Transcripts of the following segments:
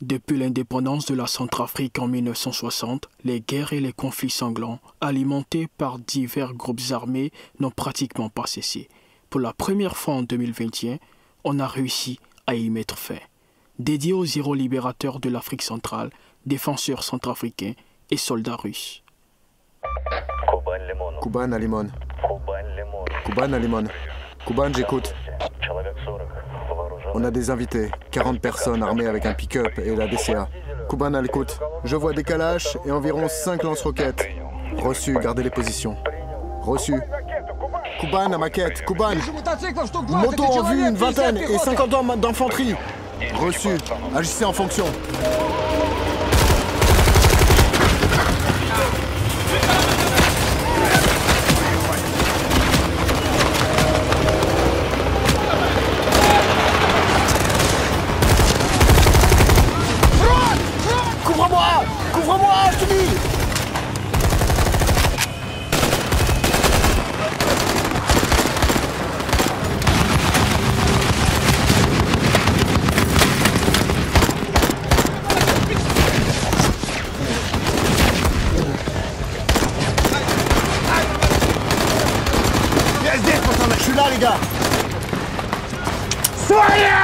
Depuis l'indépendance de la Centrafrique en 1960, les guerres et les conflits sanglants, alimentés par divers groupes armés, n'ont pratiquement pas cessé. Pour la première fois en 2021, on a réussi à y mettre fin. Dédié aux héros libérateurs de l'Afrique centrale, défenseurs centrafricains et soldats russes. Kuban à Limon. Kuban à Limon. Kuban, j'écoute. On a des invités, 40 personnes armées avec un pick-up et la DCA. Kuban à l'écoute. Je vois des calaches et environ 5 lance-roquettes. Reçu, gardez les positions. Reçu. Kuban à maquette. Kuban. Moto en vue, une vingtaine et 50 hommes d'infanterie. Reçu. Agissez en fonction. Couvre-moi! Couvre-moi, je te dis! Je suis là, les gars! Soyez!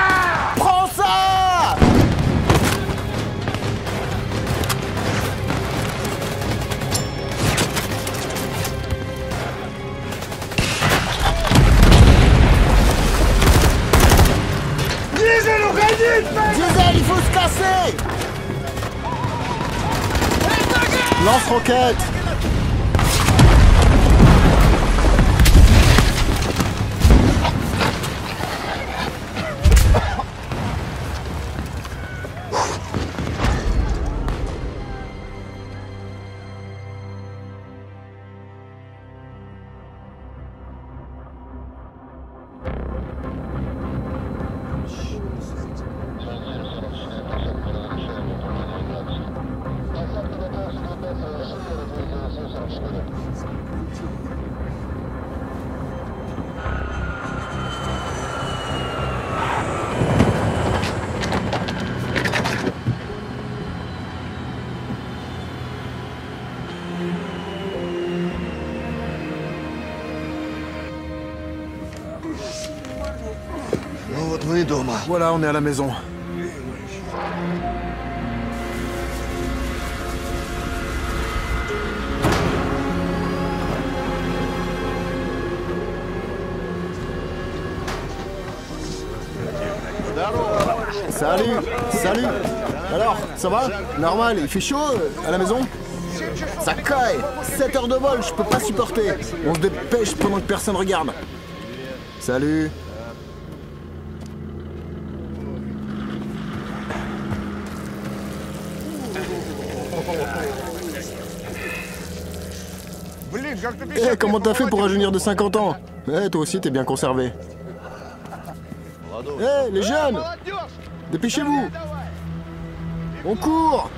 Prends ça! Diesel, il faut se casser! Lance-roquette! Voilà, on est à la maison. Salut, salut. Alors, ça va? Normal, il fait chaud à la maison? Ça caille. 7 heures de vol, je peux pas supporter. On se dépêche pendant que personne regarde. Salut. Eh, comment t'as fait pour rajeunir de 50 ans? Eh, toi aussi, t'es bien conservé. Eh, les jeunes! Dépêchez-vous! On court!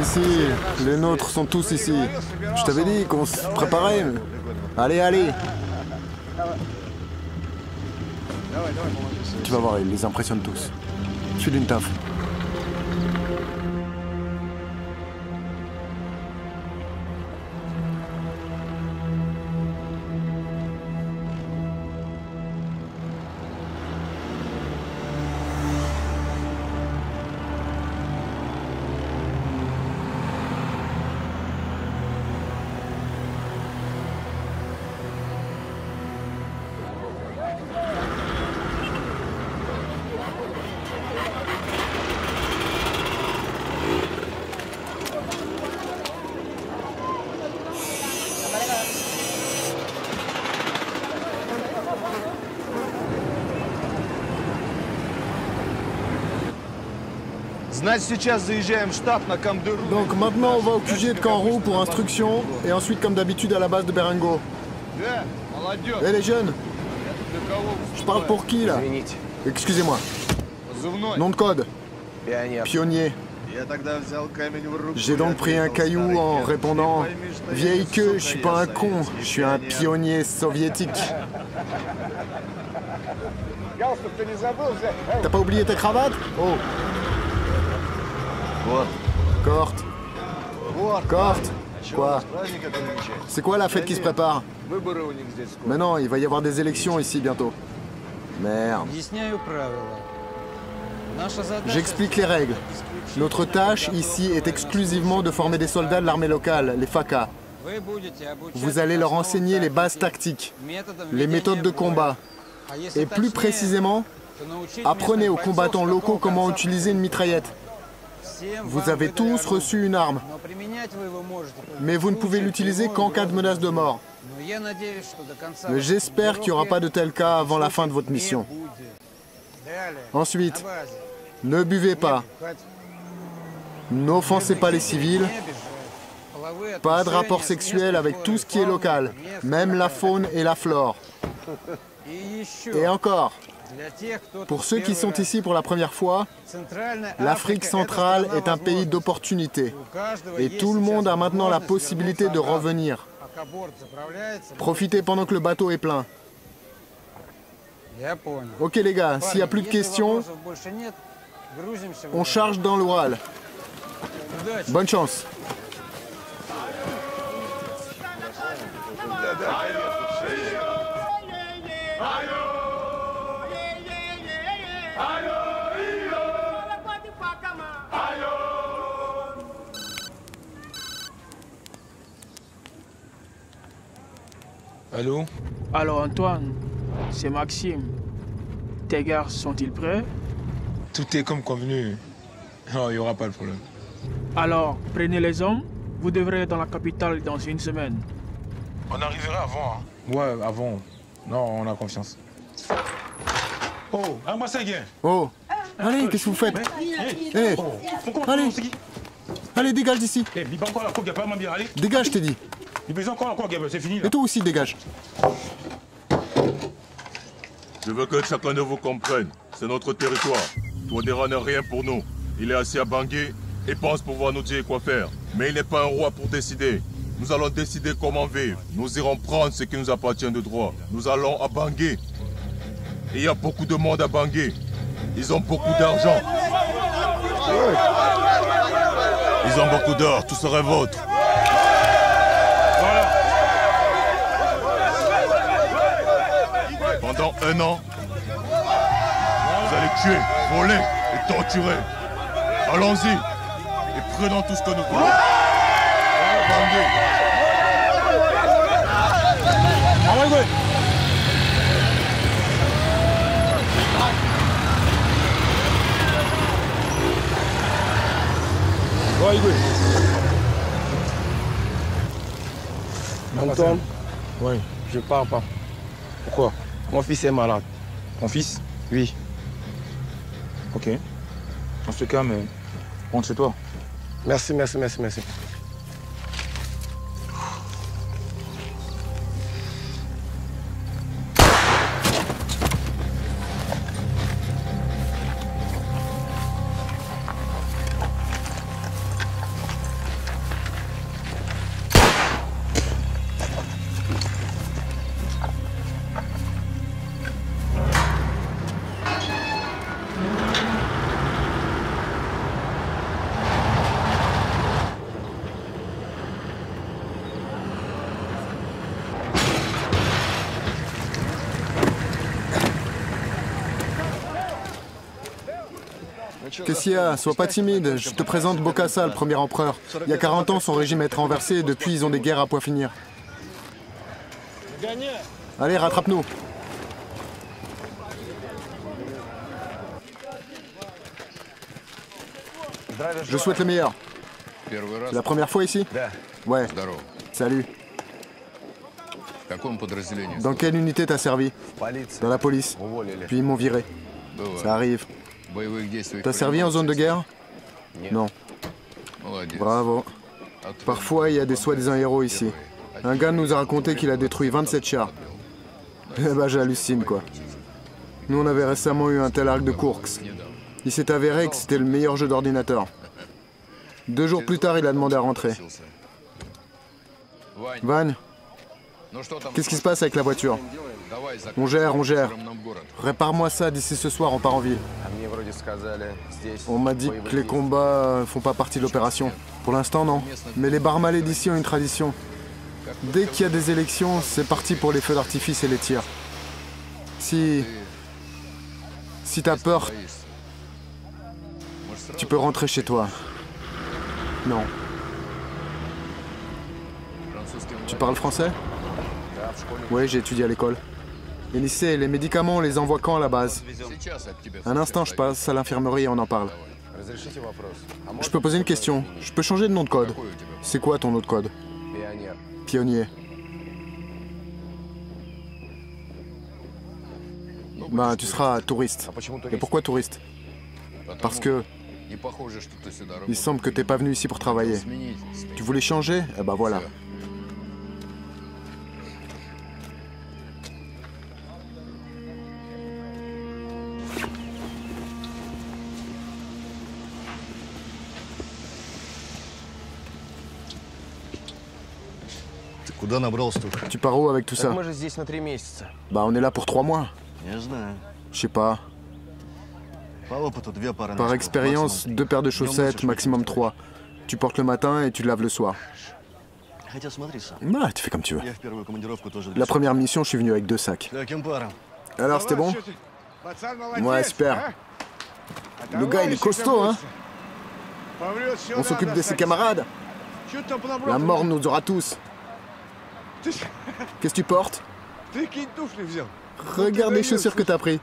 Ici, les nôtres sont tous ici. Je t'avais dit qu'on se préparait. Allez, allez! Tu vas voir, ils les impressionnent tous. File une taf. Donc maintenant on va au QG de Canrou pour instruction et ensuite comme d'habitude à la base de Berengo. Eh les jeunes, je parle pour qui là? Excusez-moi. Nom de code? Pionnier. J'ai donc pris un caillou en répondant « Vieille queue, je suis pas un con, je suis un pionnier soviétique ». T'as pas oublié ta cravate? Oh. Cort. Cort. Quoi? C'est quoi la fête qui se prépare? Mais non, il va y avoir des élections ici bientôt. Merde. J'explique les règles. Notre tâche ici est exclusivement de former des soldats de l'armée locale, les FACA. Vous allez leur enseigner les bases tactiques, les méthodes de combat. Et plus précisément, apprenez aux combattants locaux comment utiliser une mitraillette. Vous avez tous reçu une arme, mais vous ne pouvez l'utiliser qu'en cas de menace de mort. Mais j'espère qu'il n'y aura pas de tel cas avant la fin de votre mission. Ensuite, ne buvez pas, n'offensez pas les civils, pas de rapport sexuel avec tout ce qui est local, même la faune et la flore. Et encore, pour ceux qui sont ici pour la première fois, l'Afrique centrale est un pays d'opportunités. Et tout le monde a maintenant la possibilité de revenir. Profitez pendant que le bateau est plein. Ok les gars, s'il n'y a plus de questions, on charge dans l'Oural. Bonne chance. Allô? Alors Antoine, c'est Maxime. Tes gars sont-ils prêts? Tout est comme convenu. Non, il n'y aura pas de problème. Alors, prenez les hommes. Vous devrez être dans la capitale dans une semaine. On arrivera avant, hein? Ouais, avant. Non, on a confiance. Oh, moi c'est bien. Oh, allez, qu'est-ce que vous faites? Hey. Allez, allez, dégage d'ici. Dégage, je t'ai dit. C'est fini. Et toi aussi, dégage. Je veux que chacun de vous comprenne. C'est notre territoire. Touadéra n'est rien pour nous. Il est assis à Bangui et pense pouvoir nous dire quoi faire. Mais il n'est pas un roi pour décider. Nous allons décider comment vivre. Nous irons prendre ce qui nous appartient de droit. Nous allons à Bangui. Et il y a beaucoup de monde à Bangui. Ils ont beaucoup d'argent. Ils ont beaucoup d'or. Tout serait vôtre. Pendant 1 an, vous allez tuer, voler et torturer. Allons-y et prenons tout ce que nous voulons. Antoine, Oui. je pars pas. Pourquoi? Mon fils est malade. Ton fils? Oui. Ok. En ce cas, mais rentre chez toi. Merci. Qu'est-ce qu'il y a? Sois pas timide. Je te présente Bokassa, le premier empereur. Il y a 40 ans, son régime a été renversé et depuis, ils ont des guerres à point finir. Allez, rattrape-nous. Je souhaite le meilleur. C'est la première fois ici? Ouais. Salut. Dans quelle unité t'as servi? Dans la police. Puis ils m'ont viré. Ça arrive. T'as servi en zone de guerre? Non. Bravo. Parfois, il y a des soi-disant héros ici. Un gars nous a raconté qu'il a détruit 27 chars. Eh ben, j'hallucine, quoi. Nous, on avait récemment eu un tel arc de Kursk. Il s'est avéré que c'était le meilleur jeu d'ordinateur. 2 jours plus tard, il a demandé à rentrer. Van, Qu'est-ce qui se passe avec la voiture? On gère, on gère. Répare-moi ça d'ici ce soir, on part en ville. On m'a dit que les combats font pas partie de l'opération. Pour l'instant, non. Mais les Barmalais d'ici ont une tradition. Dès qu'il y a des élections, c'est parti pour les feux d'artifice et les tirs. Si t'as peur, tu peux rentrer chez toi. Non. Tu parles français? Oui, j'ai étudié à l'école. Et lycée, les médicaments, on les envoie quand à la base? Un instant, je passe à l'infirmerie et on en parle. Je peux poser une question. Je peux changer de nom de code. C'est quoi ton nom de code? Pionnier. Ben, tu seras touriste. Et pourquoi touriste? Parce que il semble que t'es pas venu ici pour travailler. Tu voulais changer? Eh ben voilà. Tu pars où avec tout ça? Bah on est là pour 3 mois. Je sais pas. Par expérience, 2 paires de chaussettes, maximum 3. Tu portes le matin et tu laves le soir. Bah tu fais comme tu veux. La première mission, je suis venu avec 2 sacs. Alors c'était bon? Ouais, super. Le gars il est costaud, hein? On s'occupe de ses camarades. La mort nous aura tous. Qu'est-ce que tu portes? Regarde les chaussures que t'as pris.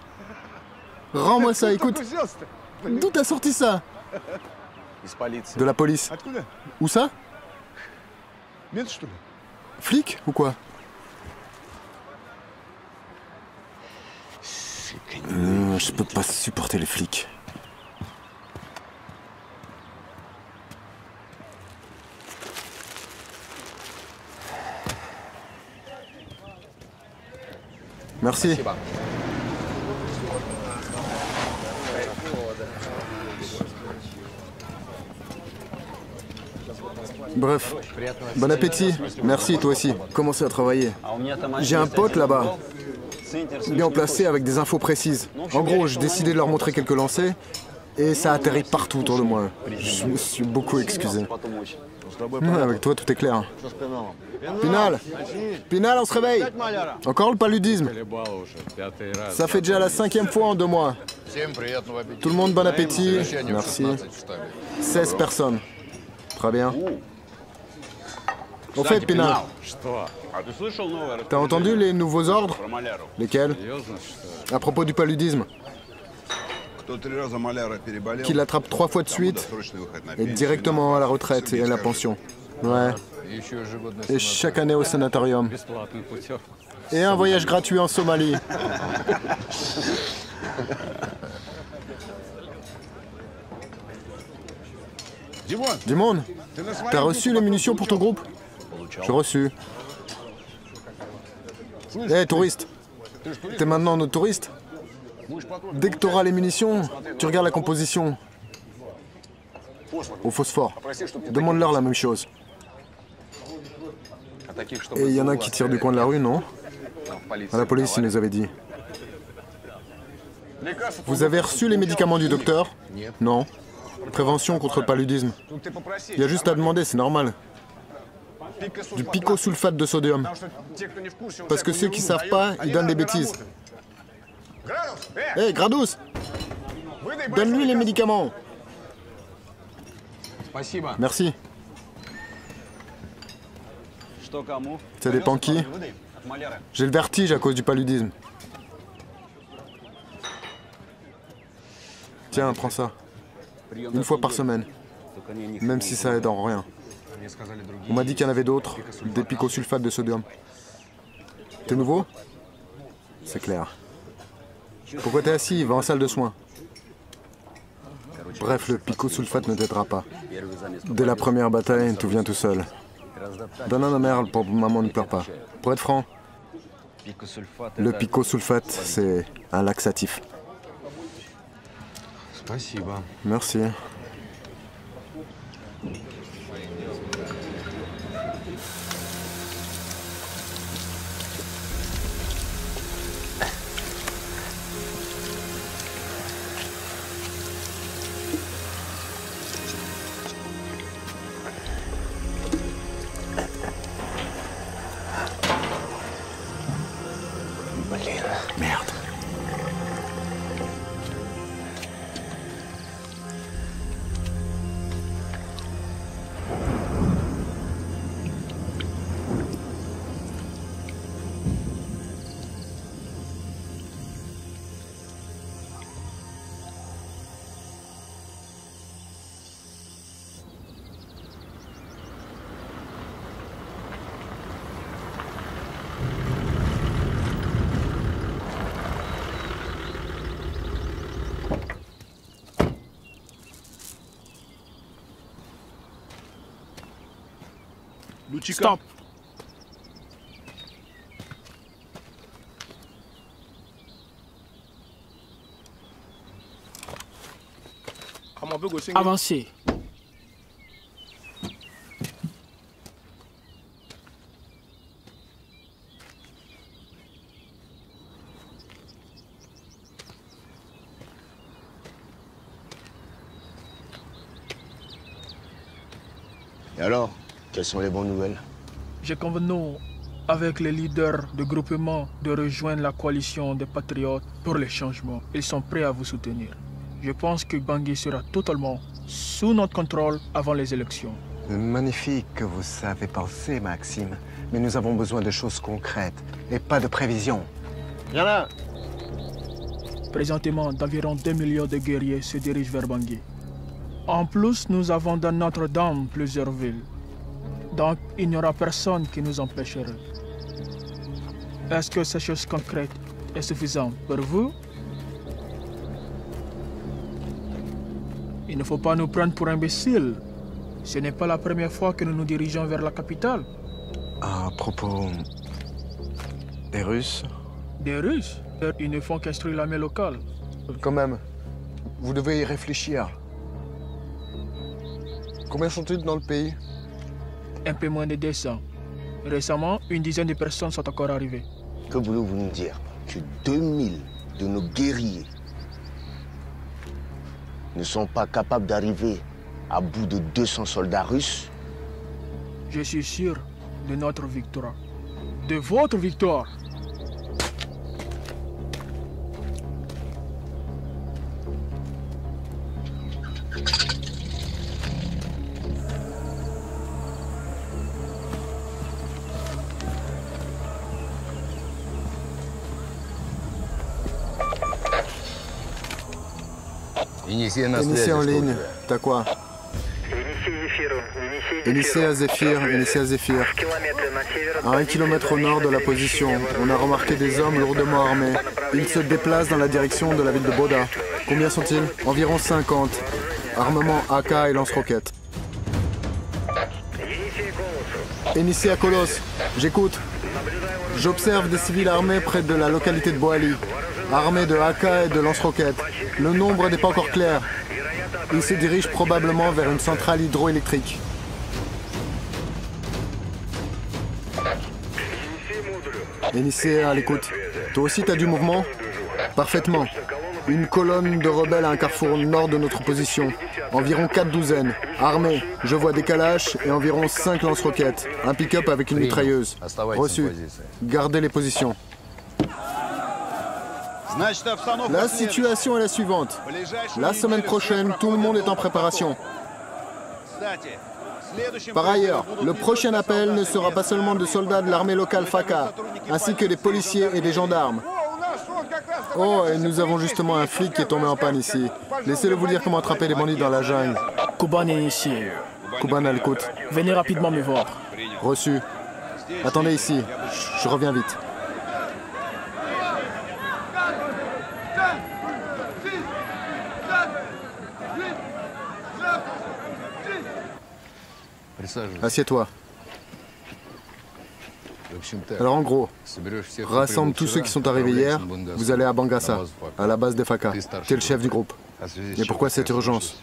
Rends-moi ça, écoute. D'où t'as sorti ça? De la police. Où ça? Flic ou quoi? Je peux pas supporter les flics. Merci. Bref, bon appétit. Merci, toi aussi. Commencez à travailler. J'ai un pote là-bas, bien placé avec des infos précises. En gros, j'ai décidé de leur montrer quelques lancers et ça atterrit partout autour de moi. Je me suis beaucoup excusé. Avec toi, tout est clair. Pinal! Pinal, on se réveille! Encore le paludisme? Ça fait déjà la 5e fois en 2 mois. Tout le monde, bon appétit. Merci. 16 personnes. Très bien. Au fait, Pinal, t'as entendu les nouveaux ordres? Lesquels? À propos du paludisme. Qu'il attrape 3 fois de suite et directement à la retraite et à la pension. Ouais. Et chaque année au sanatorium. Et un voyage gratuit en Somalie. Dimon, t'as reçu les munitions pour ton groupe? J'ai reçu. Hé, touriste. T'es maintenant notre touriste? Dès que t'auras les munitions, tu regardes la composition. Au phosphore. Demande-leur la même chose. Et il y en a qui tirent du coin de la rue, non? À la police, ils nous avaient dit. Vous avez reçu les médicaments du docteur? Non. Prévention contre le paludisme. Il y a juste à demander, c'est normal. Du picosulfate de sodium. Parce que ceux qui savent pas, ils donnent des bêtises. Hé, Gradus! Donne-lui les médicaments. Merci. Ça dépend qui. J'ai le vertige à cause du paludisme. Tiens, prends ça. 1 fois par semaine. Même si ça aide en rien. On m'a dit qu'il y en avait d'autres, des picosulfates de sodium. T'es nouveau? C'est clair. Pourquoi t'es assis? Va en salle de soins. Bref, le picosulfate ne t'aidera pas. Dès la première bataille, tout vient tout seul. Donne un merle pour que maman ne pleure pas. Pour être franc, le picosulfate, c'est un laxatif. Merci. Stop. Avancez. Et alors, quelles sont les bonnes nouvelles? J'ai convenu avec les leaders de groupement de rejoindre la coalition des patriotes pour les changements. Ils sont prêts à vous soutenir. Je pense que Bangui sera totalement sous notre contrôle avant les élections. Magnifique que vous savez penser, Maxime. Mais nous avons besoin de choses concrètes et pas de prévisions. Viens là. Présentement, d'environ 2 millions de guerriers se dirigent vers Bangui. En plus, nous avons dans Notre-Dame plusieurs villes. Donc, il n'y aura personne qui nous empêchera. Est-ce que ces choses concrètes est suffisante pour vous? Il ne faut pas nous prendre pour imbéciles. Ce n'est pas la première fois que nous nous dirigeons vers la capitale. À propos des Russes, Des Russes, ils ne font qu'instruire l'armée locale. Quand même, vous devez y réfléchir. Combien sont-ils dans le pays? Un peu moins de 200. Récemment, une dizaine de personnes sont encore arrivées. Que voulez-vous nous dire? Que 2000 de nos guerriers ne sont pas capables d'arriver à bout de 200 soldats russes? Je suis sûr de notre victoire. De votre victoire. Initié en ligne. T'as quoi? Initié à Zéphyr, initié à Zéphyr. À 1 kilomètre au nord de la position, on a remarqué des hommes lourdement armés. Ils se déplacent dans la direction de la ville de Boda. Combien sont-ils? Environ 50. Armement AK et lance-roquettes. Initié à Kolos, j'écoute. J'observe des civils armés près de la localité de Boali, armés de AK et de lance-roquettes. Le nombre n'est pas encore clair. Ils se dirigent probablement vers une centrale hydroélectrique. Initié à l'écoute. Toi aussi, t'as du mouvement? Parfaitement. Une colonne de rebelles à un carrefour nord de notre position. Environ 4 douzaines. Armés. Je vois des kalash et environ 5 lance-roquettes. Un pick-up avec une mitrailleuse. Reçu. Gardez les positions. La situation est la suivante. La semaine prochaine, tout le monde est en préparation. Par ailleurs, le prochain appel ne sera pas seulement de soldats de l'armée locale FACA, ainsi que des policiers et des gendarmes. Oh, et nous avons justement un flic qui est tombé en panne ici. Laissez-le vous dire comment attraper les bandits dans la jungle. Kuban est ici. Kuban à l'écoute. Venez rapidement me voir. Reçu. Attendez ici, je reviens vite. Assieds-toi. Alors en gros, rassemble tous ceux qui sont arrivés hier, vous allez à Bangassa, à la base des FACA. T'es le chef du groupe. Mais pourquoi cette urgence?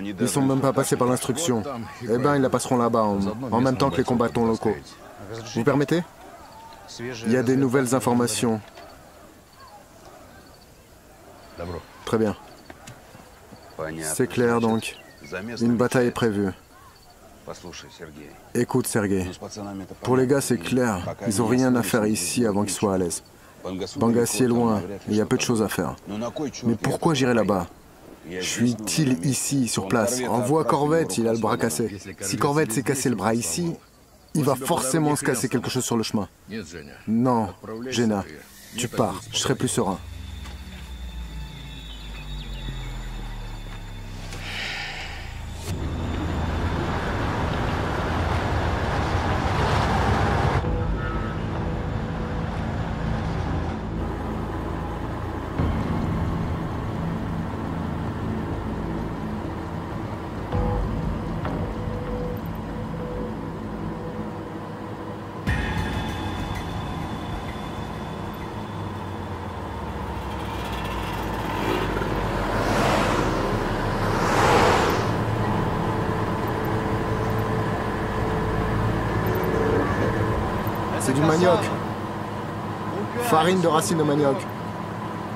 Ils sont même pas passés par l'instruction. Eh ben, ils la passeront là-bas, en même temps que les combattants locaux. Vous permettez? Il y a des nouvelles informations. Très bien. C'est clair donc. Une bataille est prévue. Écoute, Sergei. Pour les gars, c'est clair. Ils n'ont rien à faire ici avant qu'ils soient à l'aise. Bangassi est loin, et il y a peu de choses à faire. Mais pourquoi j'irai là-bas? Suis-il ici, sur place? Envoie Corvette, il a le bras cassé. Si Corvette s'est cassé le bras ici, il va forcément se casser quelque chose sur le chemin. Non, Jenna, tu pars, je serai plus serein. C'est du manioc. Farine de racines de manioc.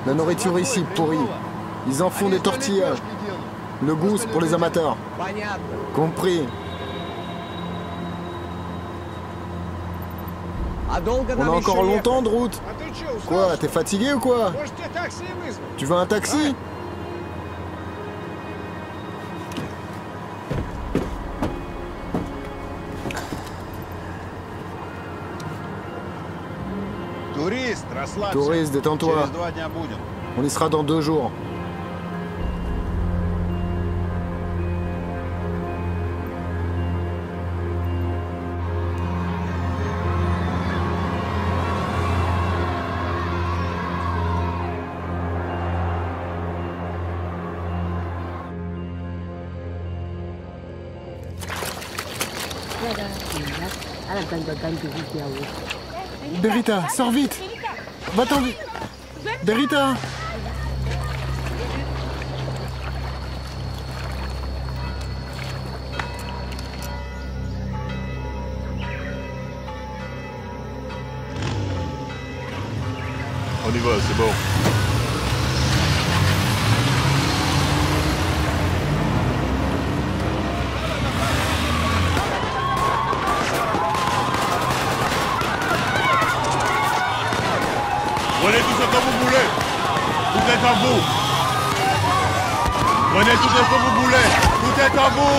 La nourriture ici, pourrie. Ils en font des tortillas. Le goût, c'est pour les amateurs. Compris. On a encore longtemps de route. Quoi, t'es fatigué ou quoi? Tu veux un taxi? Touriste, détends-toi. On y sera dans 2 jours. Berita, sors vite! Va-t'en vite! Berita! On y va, c'est bon. Prenez tout ce que vous voulez. Tout est à vous. Prenez tout ce que vous voulez. Tout est à vous.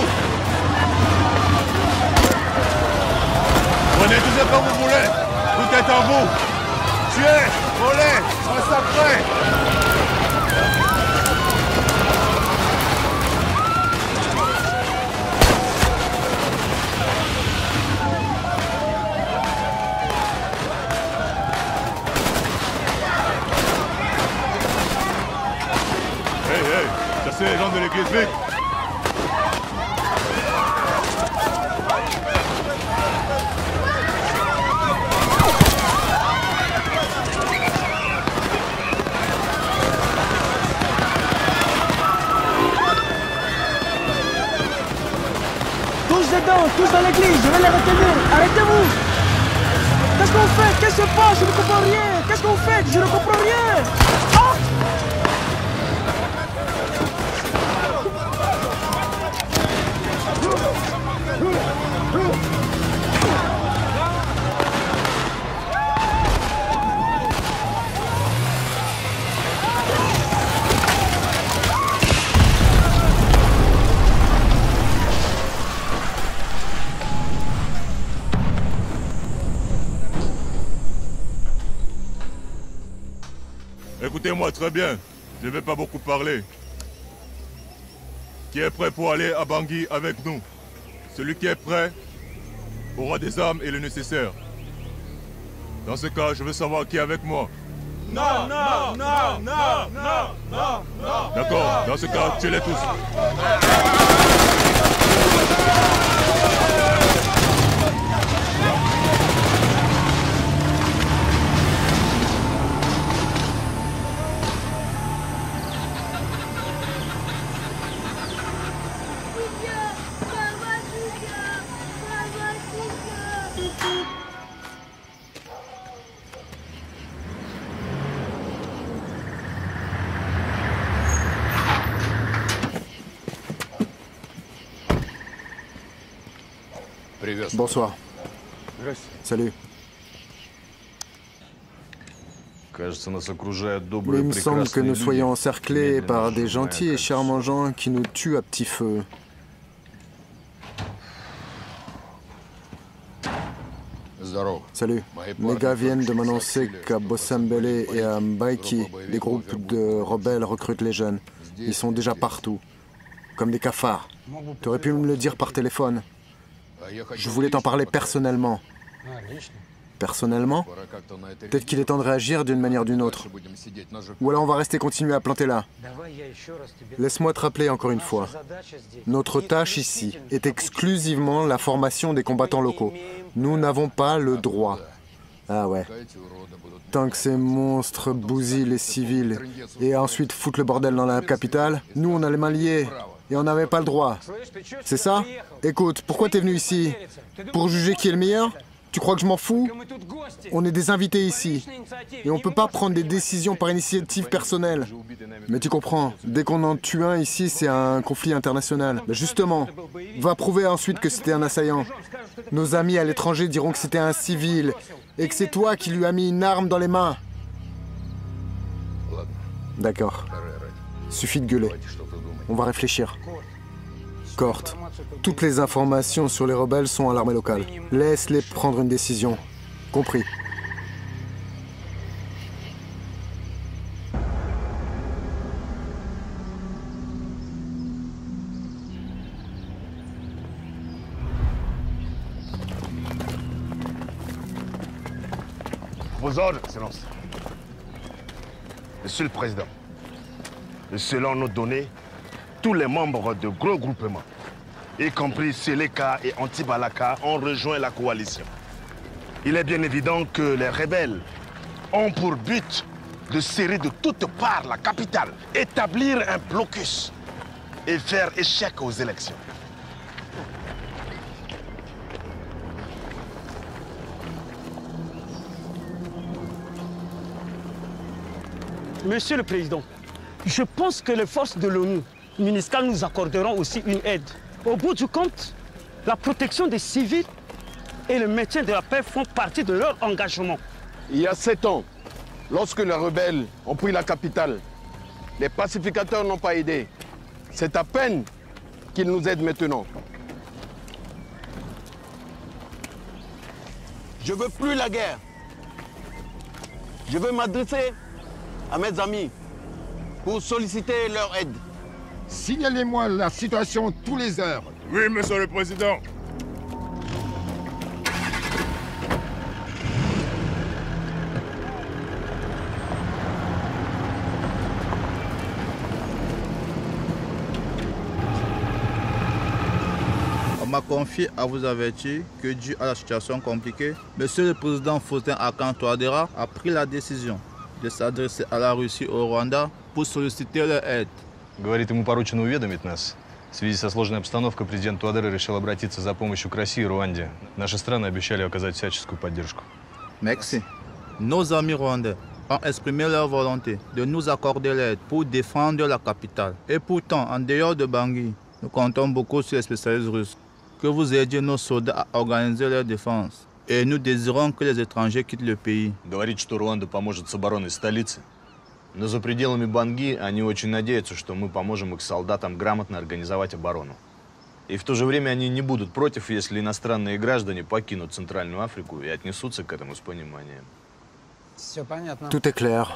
Prenez tout ce que vous voulez. Tout est à vous. Tuez, volez, massacrez. Chassez les gens de l'église, vite! Tous dedans, tous dans l'église, je vais les retenir. Arrêtez-vous! Qu'est-ce qu'on fait? Qu'est-ce qui se passe? Je ne comprends rien. Qu'est-ce qu'on fait? Je ne comprends rien. Ah! Écoutez-moi très bien, je ne vais pas beaucoup parler. Qui est prêt pour aller à Bangui avec nous? Celui qui est prêt aura des armes et le nécessaire. Dans ce cas, je veux savoir qui est avec moi. Non, non, non, non, non, non, non. D'accord, dans ce cas, tuez-les tous. Bonsoir. Salut. Mais il me semble que nous soyons encerclés par des gentils et charmants gens qui nous tuent à petit feu. Salut. Mes gars viennent de m'annoncer qu'à Bossambélé et à Mbaïki, des groupes de rebelles recrutent les jeunes. Ils sont déjà partout, comme des cafards. Tu aurais pu me le dire par téléphone. Je voulais t'en parler personnellement. Personnellement? Peut-être qu'il est temps de réagir d'une manière ou d'une autre. Ou alors on va rester continuer à planter là. Laisse-moi te rappeler encore une fois. Notre tâche ici est exclusivement la formation des combattants locaux. Nous n'avons pas le droit. Ah ouais. Tant que ces monstres bousillent les civils et ensuite foutent le bordel dans la capitale, nous on a les mains liées. Et on n'avait pas le droit. C'est ça? Écoute, pourquoi t'es venu ici? Pour juger qui est le meilleur? Tu crois que je m'en fous? On est des invités ici. Et on peut pas prendre des décisions par initiative personnelle. Mais tu comprends, dès qu'on en tue un ici, c'est un conflit international. Mais justement, va prouver ensuite que c'était un assaillant. Nos amis à l'étranger diront que c'était un civil et que c'est toi qui lui as mis une arme dans les mains. D'accord. Suffit de gueuler. On va réfléchir. Cort, toutes les informations sur les rebelles sont à l'armée locale. Laisse-les prendre une décision. Compris. Vos ordres, Excellence. Monsieur le Président, selon nos données, tous les membres de gros groupements, y compris Seleka et Antibalaka, ont rejoint la coalition. Il est bien évident que les rebelles ont pour but de serrer de toutes parts la capitale, établir un blocus et faire échec aux élections. Monsieur le Président, je pense que les forces de l'ONU, MINUSCA, nous accorderont aussi une aide. Au bout du compte, la protection des civils et le maintien de la paix font partie de leur engagement. Il y a 7 ans, lorsque les rebelles ont pris la capitale, les pacificateurs n'ont pas aidé. C'est à peine qu'ils nous aident maintenant. Je veux plus la guerre. Je veux m'adresser à mes amis pour solliciter leur aide. Signalez-moi la situation tous les heures. Oui, Monsieur le Président. On m'a confié à vous avertir que dû à la situation compliquée, Monsieur le Président Faustin Archange Touadéra a pris la décision de s'adresser à la Russie et au Rwanda pour solliciter leur aide. Говорит, ему поручено уведомить нас. В связи со сложной обстановкой президент Touadéra решил обратиться за помощью к России и Рванде. Наши страны обещали оказать всяческую поддержку. Merci. Nos amis rwandais ont exprimé leur volonté de nous accorder l'aide pour défendre la capitale. Et pourtant, en dehors de Bangui, nous comptons beaucoup sur les spécialistes russes. Que vous aidiez nos soldats à organiser leur défense. Et nous désirons que les étrangers quittent le pays. Говорит, что Руанда поможет с обороной столицы. Но за пределами Банги они очень надеются, что мы поможем их солдатам грамотно организовать оборону. И в то же время они не будут против, если иностранные граждане покинут Центральную Африку и отнесутся к этому с пониманием. Tout est clair.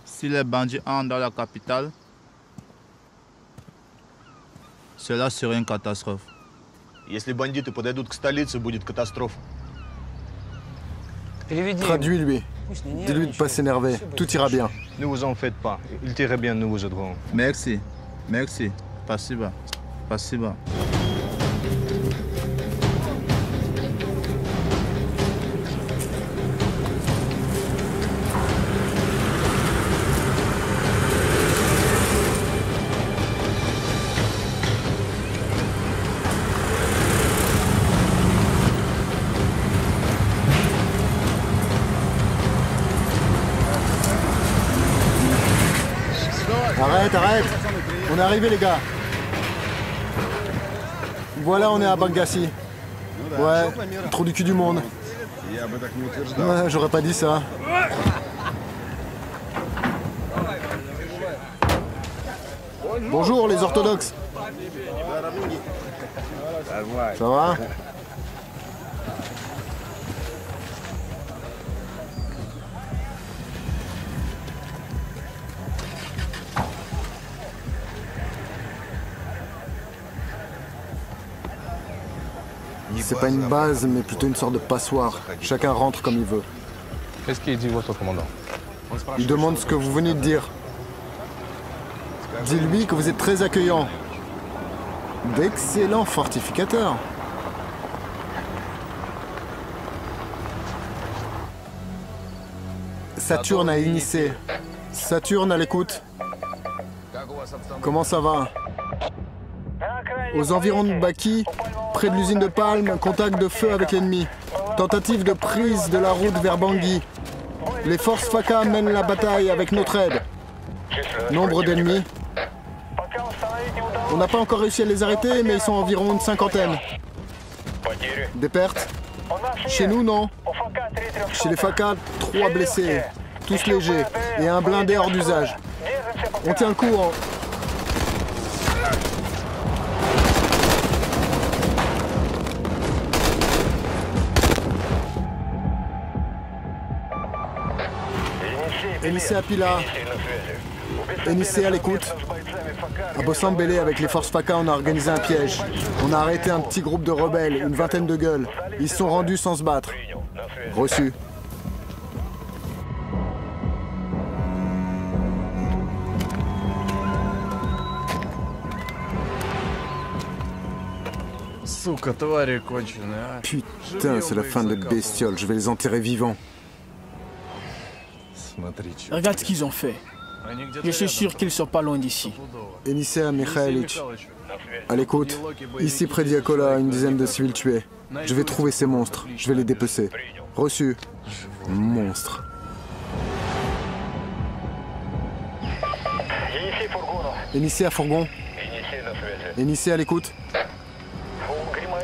Si les bandits entrent dans la capitale, cela serait une catastrophe. Если бандиты подойдут к столице, будет катастрофа. Traduis-lui. Dis-lui de pas s'énerver. Tout ira bien. Ne vous en faites pas. Il t'irait bien, nous vous aiderons. Merci. Merci. Спасибо. Спасибо. Arrête, arrête. On est arrivé, les gars. Voilà, on est à Bangassi. Ouais, trop du cul du monde. Ouais, j'aurais pas dit ça. Bonjour, les orthodoxes. Ça va ? C'est pas une base, mais plutôt une sorte de passoire. Chacun rentre comme il veut. Qu'est-ce qu'il dit, votre commandant? Il demande ce que vous venez de dire. Dis-lui que vous êtes très accueillant. D'excellents fortificateurs. Saturne a initié. Saturne à l'écoute. Comment ça va? Aux environs de Baki, près de l'usine de Palme, contact de feu avec l'ennemi. Tentative de prise de la route vers Bangui. Les forces FACA mènent la bataille avec notre aide. Nombre d'ennemis. On n'a pas encore réussi à les arrêter, mais ils sont environ une cinquantaine. Des pertes? Chez nous, non. Chez les FACA, 3 blessés, tous légers, et un blindé hors d'usage. On tient le coup en... Enissé à Pila. Enissé à l'écoute. À Bossambélé, avec les forces FACA, on a organisé un piège. On a arrêté un petit groupe de rebelles, une vingtaine de gueules. Ils se sont rendus sans se battre. Reçu. Putain, c'est la fin de bestioles. Je vais les enterrer vivants. Regarde ce qu'ils ont fait. Je suis sûr qu'ils sont pas loin d'ici. Enissé Mikhailic. À l'écoute. Ici près d'Yakola, une dizaine de civils tués. Je vais trouver ces monstres. Je vais les dépecer. Reçu. Monstre. Enissé à Fourgon. Enissé à l'écoute.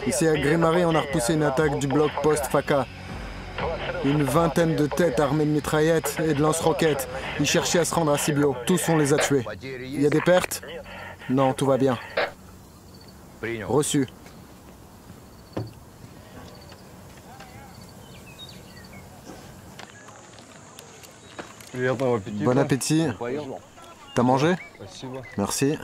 Ici à Grimari, on a repoussé une attaque du bloc post-FACA. Une vingtaine de têtes armées de mitraillettes et de lance-roquettes. Ils cherchaient à se rendre à Sibio. Tous, on les a tués. Il y a des pertes? Non, tout va bien. Reçu. Bon appétit. T'as mangé? Merci.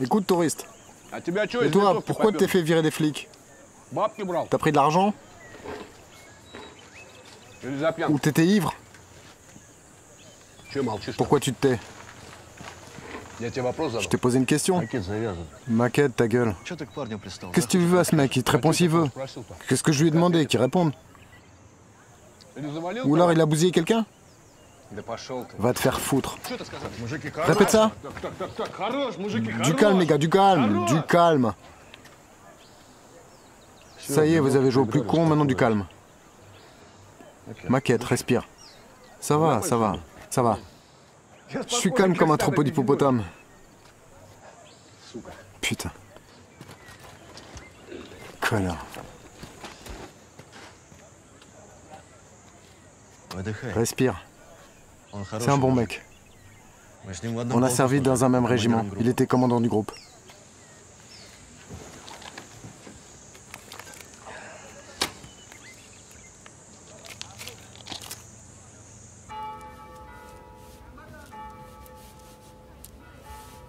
Écoute, touriste. Et toi, pourquoi tu t'es fait virer des flics? T'as pris de l'argent? Ou t'étais ivre? Pourquoi tu te tais? Je t'ai posé une question. Maquette, ta gueule. Qu'est-ce que tu veux à ce mec? Il te répond s'il veut. Qu'est-ce que je lui ai demandé? Qu'il réponde. Ou alors il a bousillé quelqu'un? Va te faire foutre. Répète ça. Du calme, les gars, du calme, du calme. Ça y est, vous avez joué au plus con, maintenant du calme. Maquette, respire. Ça va, ça va, ça va. Je suis calme comme un troupeau d'hippopotames. Putain. Connard. Respire. C'est un bon mec. On a servi dans un même régiment. Il était commandant du groupe.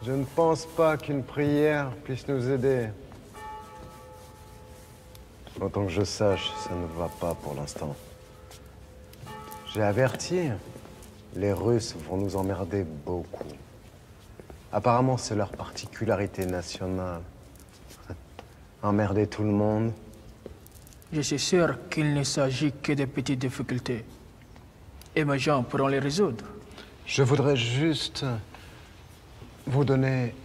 Je ne pense pas qu'une prière puisse nous aider. Autant que je sache, ça ne va pas pour l'instant. J'ai averti. Les Russes vont nous emmerder beaucoup. Apparemment, c'est leur particularité nationale. Emmerder tout le monde. Je suis sûr qu'il ne s'agit que de petites difficultés. Et mes gens pourront les résoudre. Je voudrais juste vous donner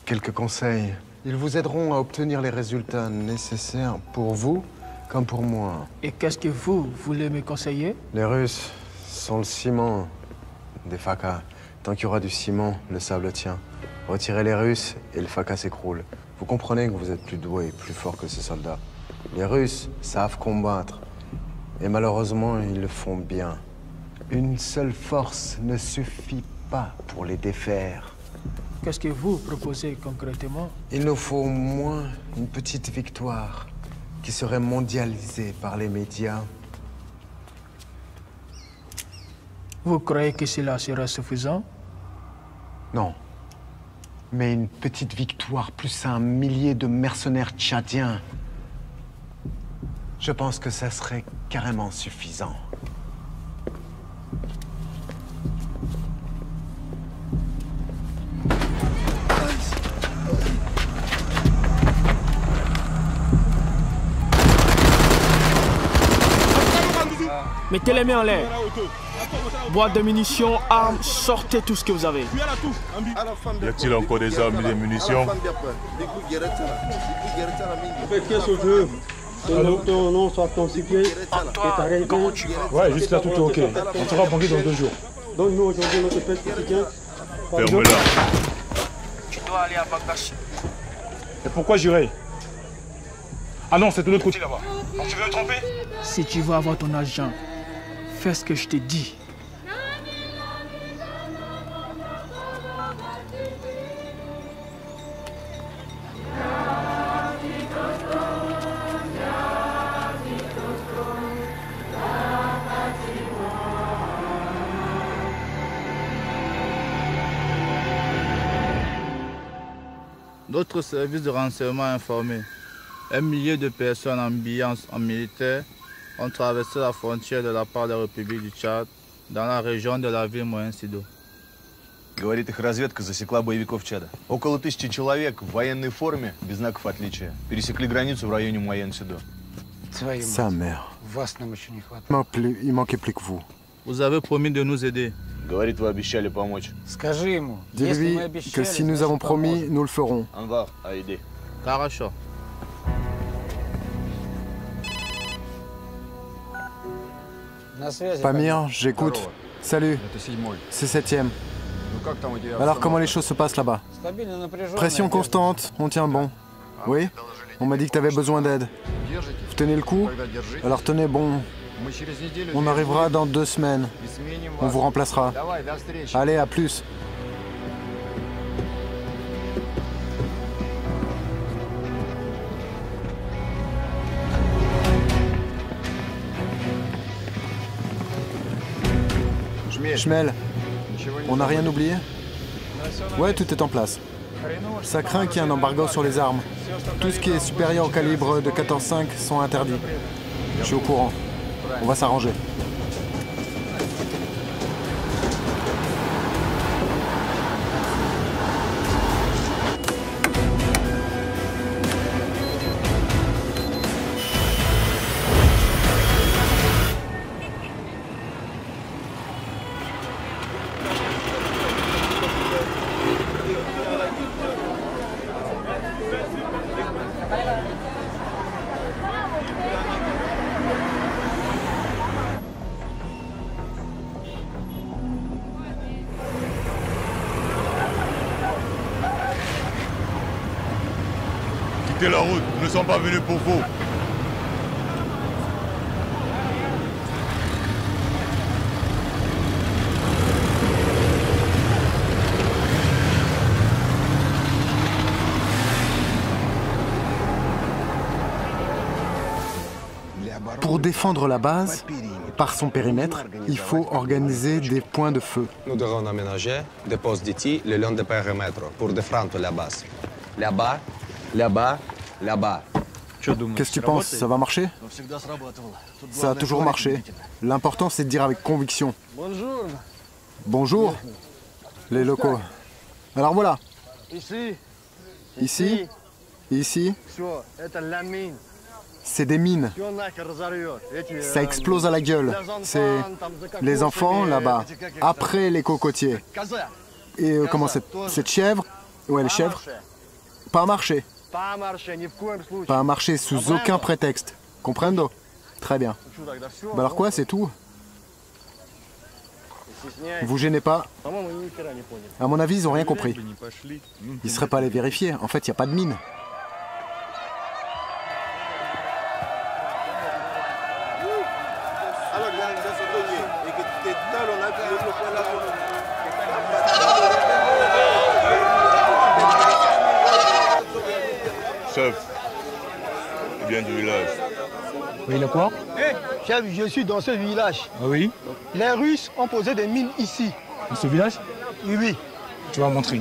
quelques conseils. Ils vous aideront à obtenir les résultats nécessaires pour vous comme pour moi. Et qu'est-ce que vous voulez me conseiller? Les Russes sont le ciment des FACA. Tant qu'il y aura du ciment, le sable tient. Retirez les Russes et le FACA s'écroule. Vous comprenez que vous êtes plus doué et plus fort que ces soldats. Les Russes savent combattre. Et malheureusement, ils le font bien. Une seule force ne suffit pas pour les défaire. Qu'est-ce que vous proposez concrètement? Il nous faut au moins une petite victoire qui serait mondialisée par les médias. Vous croyez que cela sera suffisant? Non. Mais une petite victoire plus un millier de mercenaires tchadiens. Je pense que ça serait carrément suffisant. Mettez les mains en l'air. Boîte de munitions, armes, sortez tout ce que vous avez. Y a-t-il encore des armes et des munitions? Ton nom soit constitué. Ouais, juste là, tout est ok. On sera banqué dans 2 jours. Donc nous aujourd'hui notre pèse quotidien. Ferme-la. Tu dois aller à Bagdad. Et pourquoi j'irai? Ah non, c'est de l'autre côté là-bas. Alors tu veux me tromper? Si tu veux avoir ton argent, fais ce que je te dis. Notre service de renseignement a informé. 1 millier de personnes habillées en militaire ont traversé la frontière de la part de la République du Tchad dans la région de la ville Моен-Сидо. Говорит, их разведка засекла боевиков Чада. Около 1000 человек в военной форме, без знаков отличия, пересекли границу в районе Моен-Сидо. Sa mère. Il manquait plus que vous. Vous avez promis de nous aider. Говорит, вы обещали помочь. Dis-lui que si nous avons promis, nous le ferons. Ангар, Аиде. Хорошо. Pamir, j'écoute. Salut, c'est 7e. Alors comment les choses se passent là-bas? Pression constante, on tient bon. Oui? On m'a dit que tu avais besoin d'aide. Vous tenez le coup? Alors tenez bon. On arrivera dans 2 semaines. On vous remplacera. Allez, à plus. Shmuel, on n'a rien oublié? Ouais, tout est en place. Ça craint qu'il y ait un embargo sur les armes. Tout ce qui est supérieur au calibre de 14,5 sont interdits. Je suis au courant. On va s'arranger. Quittez la route, nous ne sommes pas venus pour vous. Pour défendre la base, par son périmètre, il faut organiser des points de feu. Nous devons aménager des postes de tir le long du périmètre pour défendre la base. Là-bas, là-bas, là-bas. Qu'est-ce que tu penses? Ça va marcher? Ça a toujours marché. L'important, c'est de dire avec conviction. Bonjour. Bonjour, les locaux. Alors voilà. Ici. Ici. Ici. C'est des mines. Ça explose à la gueule. C'est les enfants là-bas. Après les cocotiers. Et comment cette chèvre? Ouais, les chèvres. Pas marcher. Pas marcher sous aucun prétexte. Comprendo? Très bien. Bah alors quoi, c'est tout? Vous gênez pas? À mon avis, ils ont rien compris. Ils seraient pas allés vérifier. En fait, il n'y a pas de mine. Chef, il vient du village. Oui, le quoi? Chef, je suis dans ce village. Ah oui? Les Russes ont posé des mines ici. Dans ce village? Oui, oui. Tu vas montrer.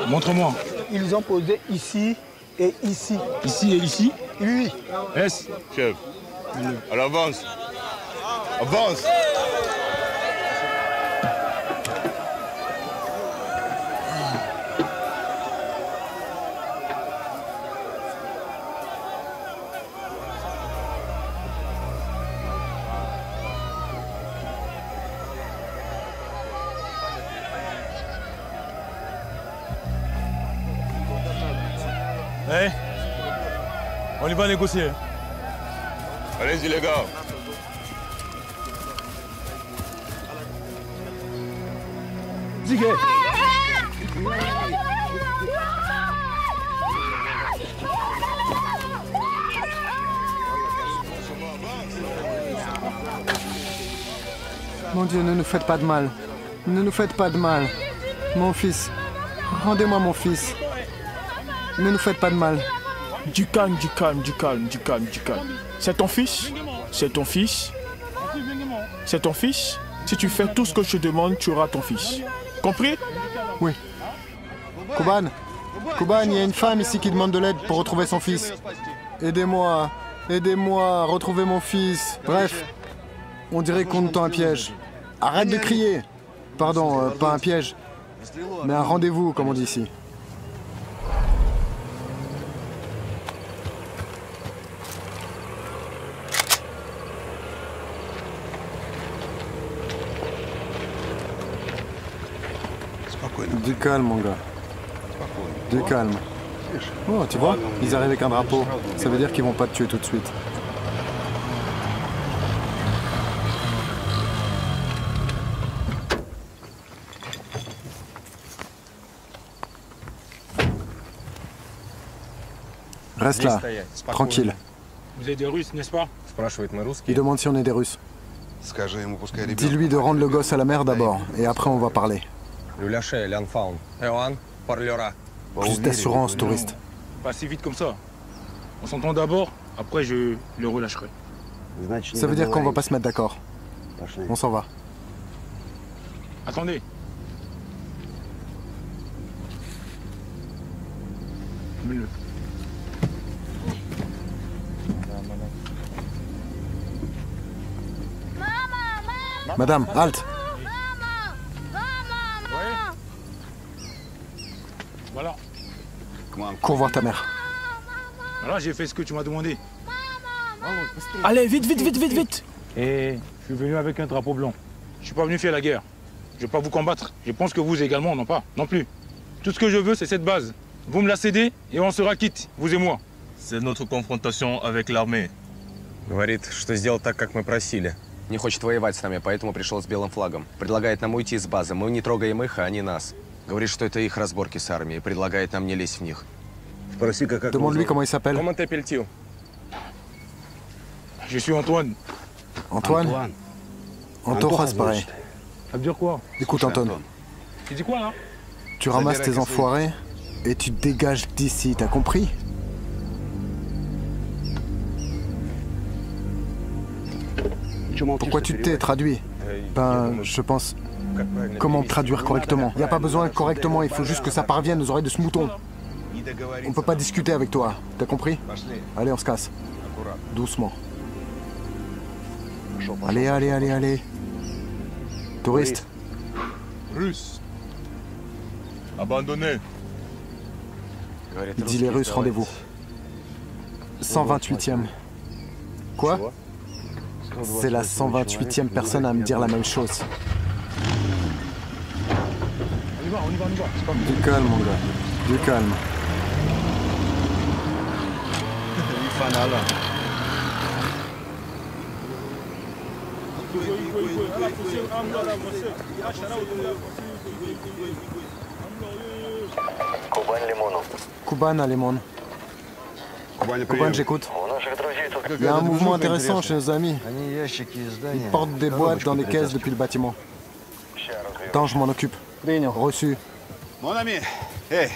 Montre-moi. Ils ont posé ici et ici. Ici et ici? Oui, oui. Est-ce? Chef, alors avance. Avance. Hey, on y va négocier. Allez-y les gars. Ziguet. Mon Dieu, ne nous faites pas de mal. Ne nous faites pas de mal. Mon fils. Rendez-moi mon fils. Ne nous faites pas de mal. Du calme, du calme, du calme, du calme, du calme. C'est ton fils? C'est ton fils? C'est ton fils? Si tu fais tout ce que je te demande, tu auras ton fils. Compris? Oui. Kuban, Kuban, il y a une femme ici qui demande de l'aide pour retrouver son fils. Aidez-moi, aidez-moi à retrouver mon fils. Bref, on dirait qu'on nous tend un piège. Arrête de crier. Pardon, pas un piège, mais un rendez-vous, comme on dit ici. Du calme, mon gars. Du calme. Oh, tu vois, ils arrivent avec un drapeau. Ça veut dire qu'ils vont pas te tuer tout de suite. Reste là, tranquille. Vous êtes des Russes, n'est-ce pas? Il demande si on est des Russes. Dis-lui de rendre le gosse à la mer d'abord, et après on va parler. Plus d'assurance, touriste. Pas si vite comme ça. On s'entend d'abord, après je le relâcherai. Ça veut dire qu'on va pas se mettre d'accord. On s'en va. Attendez. Mets-le. Madame, halte. Voilà. Cours voir ta mère. Voilà, j'ai fait ce que tu m'as demandé. Allez, vite, vite, vite, vite, vite. Et je suis venu avec un drapeau blanc. Je suis pas venu faire la guerre. Je vais pas vous combattre. Je pense que vous également, non pas, non plus. Tout ce que je veux, c'est cette base. Vous me la cédez et on sera quitte, vous et moi. C'est notre confrontation avec l'armée. Говорит, что сделал так, как мы просили. Не хочет воевать с нами, поэтому пришел с белым флагом. Предлагает нам уйти с базы. Мы не трогаем их, а они нас. Говорит, что это их разборки с армией. Предлагает нам не лезть в них. Demande-lui comment il s'appelle. Comment t'appelles-tu? Je suis Antoine. Antoine? Antoine, c'est pareil. Ça veut dire quoi? Écoute, Antoine. Tu dis quoi, là? Tu ramasses tes enfoirés et tu te dégages d'ici, t'as compris? Pourquoi tu t'es traduit? Ben, je pense... Comment traduire correctement? Il n'y a pas besoin de correctement, il faut juste que ça parvienne aux oreilles de ce mouton. On peut pas discuter avec toi, t'as compris? Allez, on se casse. Doucement. Allez, allez, allez, allez. Touriste. Russe. Abandonné. Il dit les Russes, rendez-vous. 128e. Quoi? C'est la 128e personne à me dire la même chose. On y va, on y va, on y va. Du calme, mon gars. Du calme. Kuban à Limon. Kuban, j'écoute. Il y a un mouvement intéressant chez nos amis. Ils portent des boîtes dans des caisses depuis le bâtiment. Attends, je m'en occupe. Reçu. Mon ami, hey,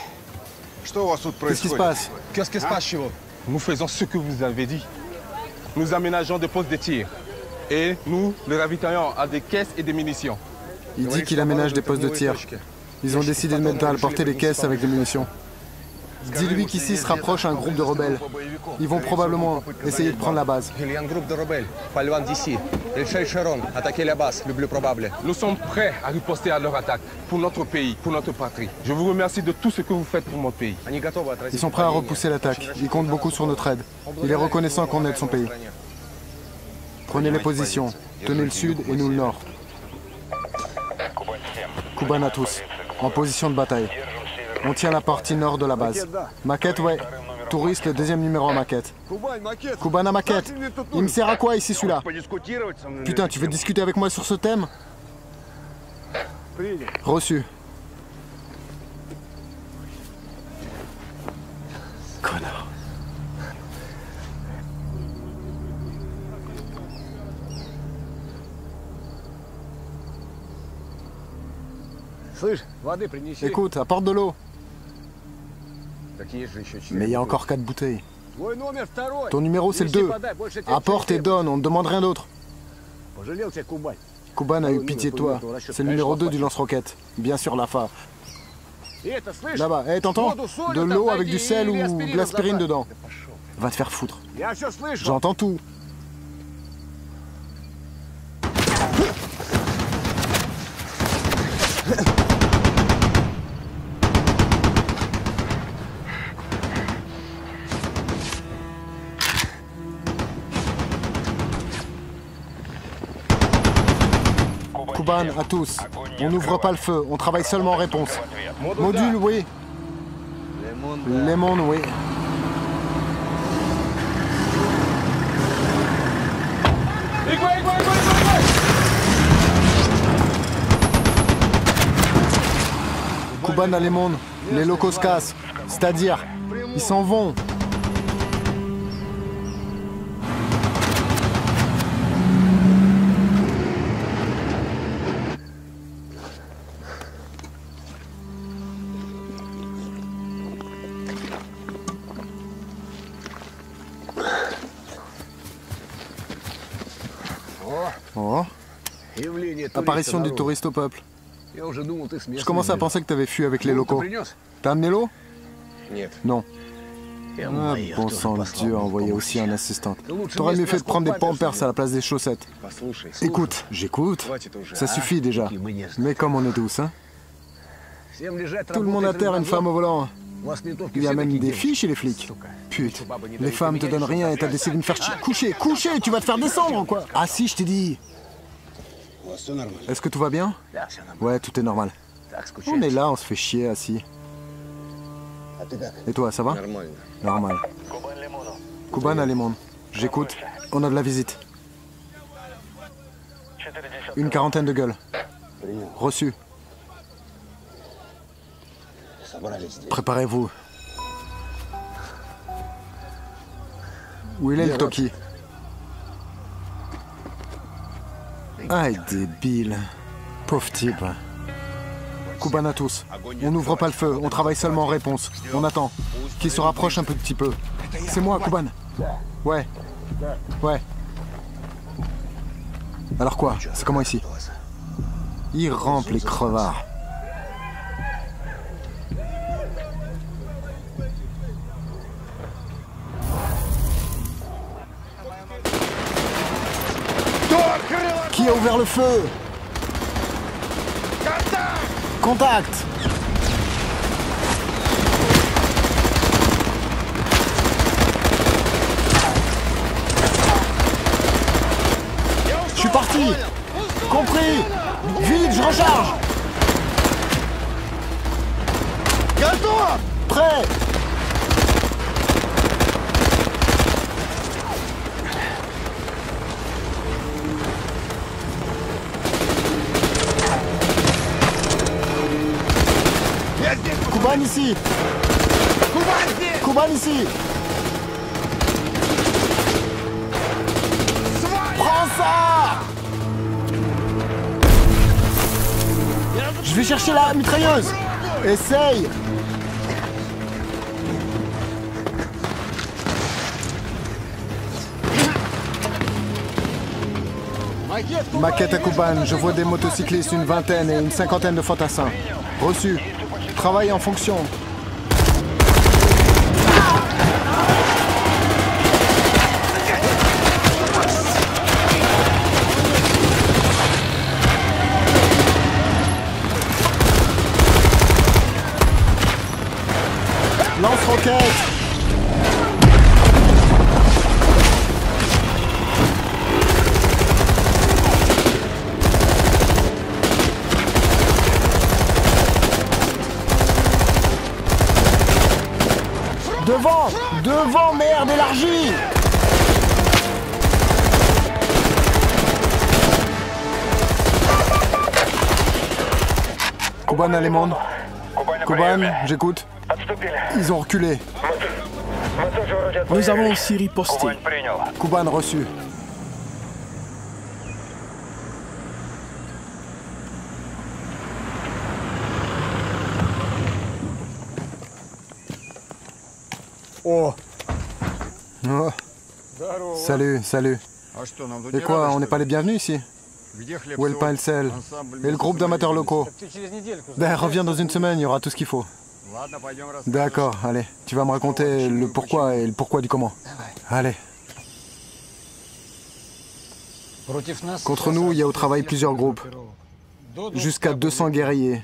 Qu'est-ce qui se passe? Qu'est-ce qui se passe, Chivo? Nous faisons ce que vous avez dit. Nous aménageons des postes de tir. Et nous les ravitaillons à des caisses et des munitions. Il dit qu'il aménage des postes de tir. Ils ont décidé de mettre à le porter des caisses avec des munitions. Dis-lui qu'ici se rapproche un groupe de rebelles. Ils vont probablement essayer de prendre la base. Il y a un groupe de rebelles, pas loin d'ici. Ils chercheront à attaquer la base, le plus probable. Nous sommes prêts à riposter à leur attaque, pour notre pays, pour notre patrie. Je vous remercie de tout ce que vous faites pour mon pays. Ils sont prêts à repousser l'attaque. Ils comptent beaucoup sur notre aide. Il est reconnaissant qu'on aide son pays. Prenez les positions. Tenez le sud et nous le nord. Kuban à tous. En position de bataille. On tient la partie nord de la base. Maquette, ouais. Touriste, le deuxième numéro en maquette. Kuban à maquette. Il me sert à quoi ici celui-là? Putain, tu veux discuter avec moi sur ce thème? Reçu. Connard. Écoute, apporte de l'eau. Mais il y a encore 4 bouteilles. Ton numéro, c'est le 2. Apporte et donne, on ne demande rien d'autre. Kuban a eu pitié de toi. C'est le numéro 2 du lance-roquette. Bien sûr, la fa. Là-bas, hé, t'entends? De l'eau avec du sel ou de l'aspirine dedans. Va te faire foutre. J'entends tout. Kuban, à tous. On n'ouvre pas le feu, on travaille seulement en réponse. Module, oui. Lemon, oui. Kuban à Lemon, les locaux se cassent. C'est-à-dire, ils s'en vont. Oh. Apparition du touriste au peuple. Je commençais à penser que t'avais fui avec les locaux. T'as amené l'eau? Non. Ah, bon sang de Dieu, envoyer aussi un assistant. T'aurais mieux fait de prendre des pampers à la place des chaussettes. Écoute, j'écoute. Ça suffit déjà. Mais comme on est douce, hein. Tout le monde à terre, une femme au volant. Il y a même des filles chez les flics. Putain, les femmes te donnent rien et t'as décidé de me faire chier. Coucher, coucher, tu vas te faire descendre ou quoi? Ah si, je t'ai dit. Est-ce que tout va bien? Ouais, tout est normal. On est là, on se fait chier assis. Et toi, ça va? Normal. Kuban à Lemon. J'écoute. On a de la visite. Une quarantaine de gueules. Reçu. Préparez-vous. Où il est le Toki? Ah, débile. Pauvre type. Kuban à tous. On n'ouvre pas le feu, on travaille seulement en réponse. On attend. Qu'il se rapproche un petit peu. C'est moi, Kuban. Ouais. Ouais. Alors quoi? C'est comment ici? Ils rampent les crevards. Qui a ouvert le feu? Contact! Je suis parti! Compris! Vite, je recharge! Garde-toi! Prêt! Kuban ici! Kuban ici! Prends ça! Je vais chercher la mitrailleuse! Essaye! Maquette à Kuban, je vois des motocyclistes, une vingtaine et une cinquantaine de fantassins. Reçu. Travaille en fonction. Lance-roquette. Devant! Devant, merde, élargie! Kuban Alemande. Kuban, j'écoute. Ils ont reculé. Nous avons aussi riposté. Kuban reçu. Oh. Oh. Salut, salut. Et quoi, on n'est pas les bienvenus ici? Où est le pain et le sel? Et le groupe d'amateurs locaux? Ben, reviens dans une semaine, il y aura tout ce qu'il faut. D'accord, allez. Tu vas me raconter le pourquoi et le pourquoi du comment. Allez. Contre nous, il y a au travail plusieurs groupes. Jusqu'à 200 guerriers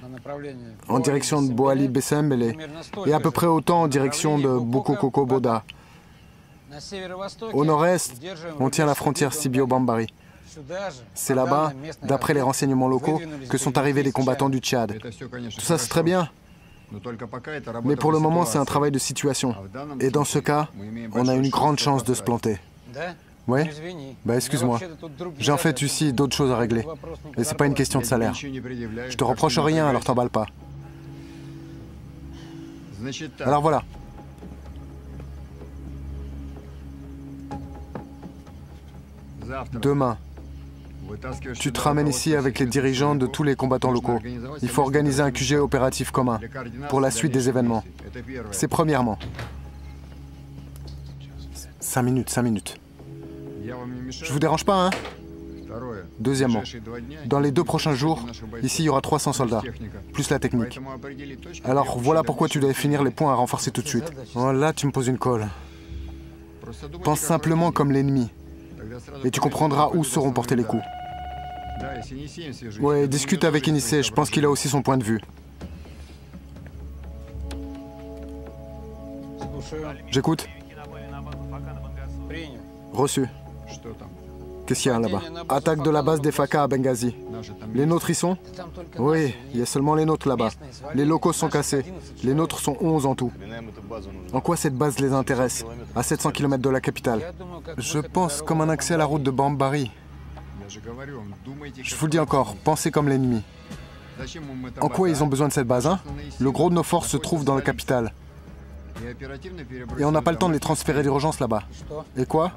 en direction de Boali Besembele et à peu près autant en direction de Bukukoko Boda. Au nord-est, on tient la frontière Sibio-Bambari. C'est là-bas, d'après les renseignements locaux, que sont arrivés les combattants du Tchad. Tout ça, c'est très bien. Mais pour le moment, c'est un travail de situation. Et dans ce cas, on a une grande chance de se planter. Oui? Bah excuse-moi. J'ai en fait ici d'autres choses à régler. Et c'est pas une question de salaire. Je te reproche rien, alors t'emballe pas. Alors voilà. Demain, tu te ramènes ici avec les dirigeants de tous les combattants locaux. Il faut organiser un QG opératif commun pour la suite des événements. C'est premièrement. 5 minutes, 5 minutes. Je vous dérange pas, hein? Deuxièmement, dans les 2 prochains jours, ici il y aura 300 soldats, plus la technique. Alors voilà pourquoi tu dois finir les points à renforcer tout de suite. Oh, là tu me poses une colle. Pense simplement comme l'ennemi. Et tu comprendras où seront portés les coups. Ouais, discute avec Inissé, je pense qu'il a aussi son point de vue. J'écoute. Reçu. Qu'est-ce qu'il y a là-bas? Attaque de la base des Faka à Benghazi. Les nôtres y sont? Oui, il y a seulement les nôtres là-bas. Les locaux sont cassés. Les nôtres sont 11 en tout. En quoi cette base les intéresse? À 700 km de la capitale. Je pense comme un accès à la route de Bambari. Je vous le dis encore, pensez comme l'ennemi. En quoi ils ont besoin de cette base, hein? Le gros de nos forces se trouve dans la capitale. Et on n'a pas le temps de les transférer d'urgence là-bas. Et quoi?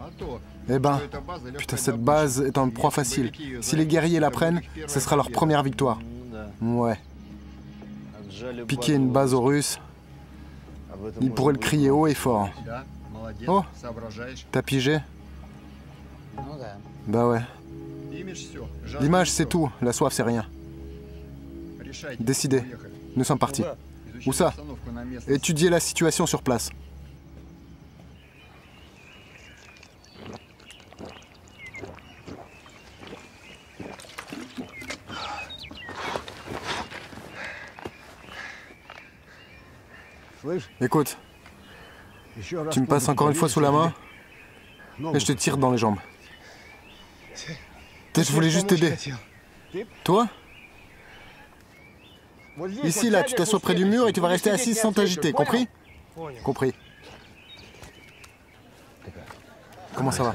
Eh ben, putain, cette base est en proie facile. Si les guerriers la prennent, ce sera leur première victoire. Ouais. Piquer une base aux Russes, ils pourraient le crier haut et fort. Oh, t'as pigé? Bah ouais. L'image, c'est tout. La soif, c'est rien. Décidez. Nous sommes partis. Où ça? Étudier la situation sur place. Écoute, tu me passes encore une fois sous la main et je te tire dans les jambes. Je voulais juste t'aider. Toi? Ici, là, tu t'assois près du mur et tu vas rester assis sans t'agiter, compris? Compris. Comment ça va?